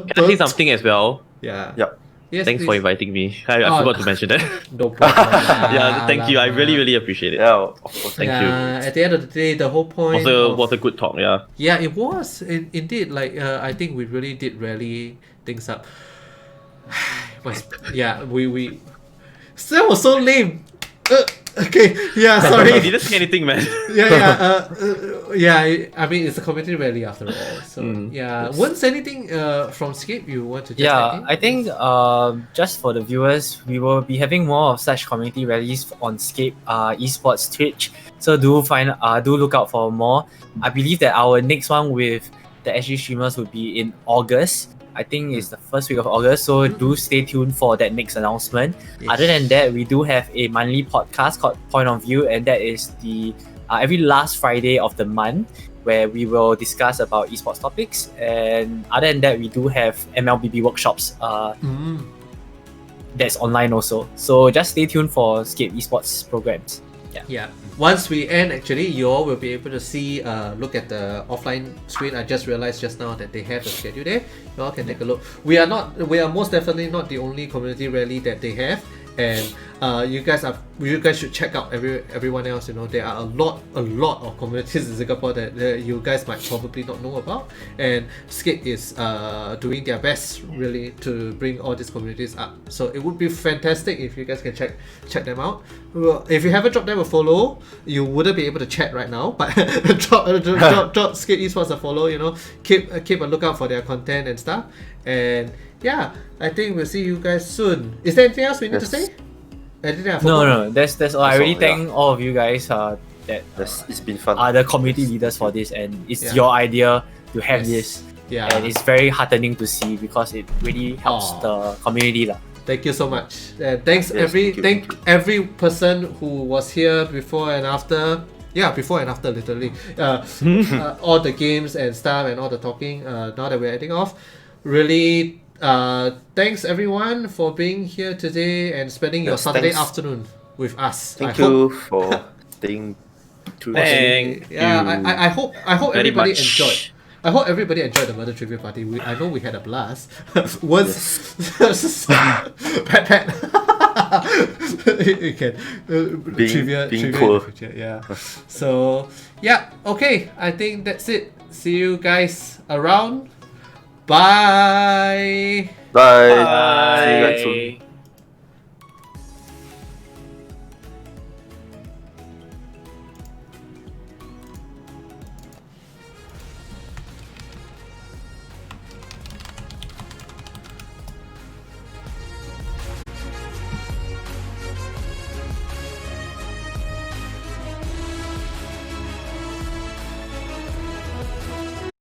Can I say something as well? Yeah. Yep. Yes, Thanks for please. inviting me. I Oh. forgot to mention that. No problem. Yeah, thank you. I really appreciate it. Yeah, of course. Thank you. At the end of the day, the whole point. Was a good talk. Yeah. Yeah, it was. Indeed, like I think we really did rally things up. Yeah, we. That was so lame. Okay, yeah, I sorry. didn't say anything, man. Yeah. I mean, it's a community rally after all. So yeah, Yes. once anything from SCAPE you want to just Yeah, add in? I think just for the viewers, we will be having more of such community rallies on SCAPE Esports Twitch. So do look out for more. I believe that our next one with the SG streamers will be in August. I think it's the first week of August, so do stay tuned for that next announcement. Yes. Other than that, we do have a monthly podcast called Point of View, and that is the every last Friday of the month, where we will discuss about esports topics. And other than that, we do have MLBB workshops that's online also. So just stay tuned for SCAPE Esports programs. Yeah. Once we end, actually, you all will be able to see, look at the offline screen. I just realized just now that they have the schedule there. You all can take a look. We are most definitely not the only community rally that they have, and you guys should check out everyone else. You know, there are a lot of communities in Singapore that you guys might probably not know about, and SCAPE is doing their best really to bring all these communities up. So it would be fantastic if you guys can check them out. Well, if you haven't dropped them a follow, you wouldn't be able to chat right now, but drop SCAPE Esports a follow. You know, keep a lookout for their content and stuff. And yeah, I think we'll see you guys soon. Is there anything else we need to say? Anything I forgot? No, that's all. I really all, thank all of you guys that It's been fun. are the community leaders for this, and it's Yeah. your idea to have Yes. this. Yeah. And it's very heartening to see because it really helps the community lah. Thank you so much. Thanks Yes, thank every person who was here before and after. Yeah, before and after, literally. All the games and stuff and all the talking. Now that we're heading off, really, thanks everyone for being here today and spending your Yes, Saturday thanks. afternoon with us. Thank I hope- you for staying tuned. Thank Yeah, you. I hope very everybody much. enjoyed. I hope everybody enjoyed the murder trivia party. I know we had a blast. Once, pat. You can trivia being in poor. the future. Yeah. So yeah, okay. I think that's it. See you guys around. Bye. Bye. See you guys soon.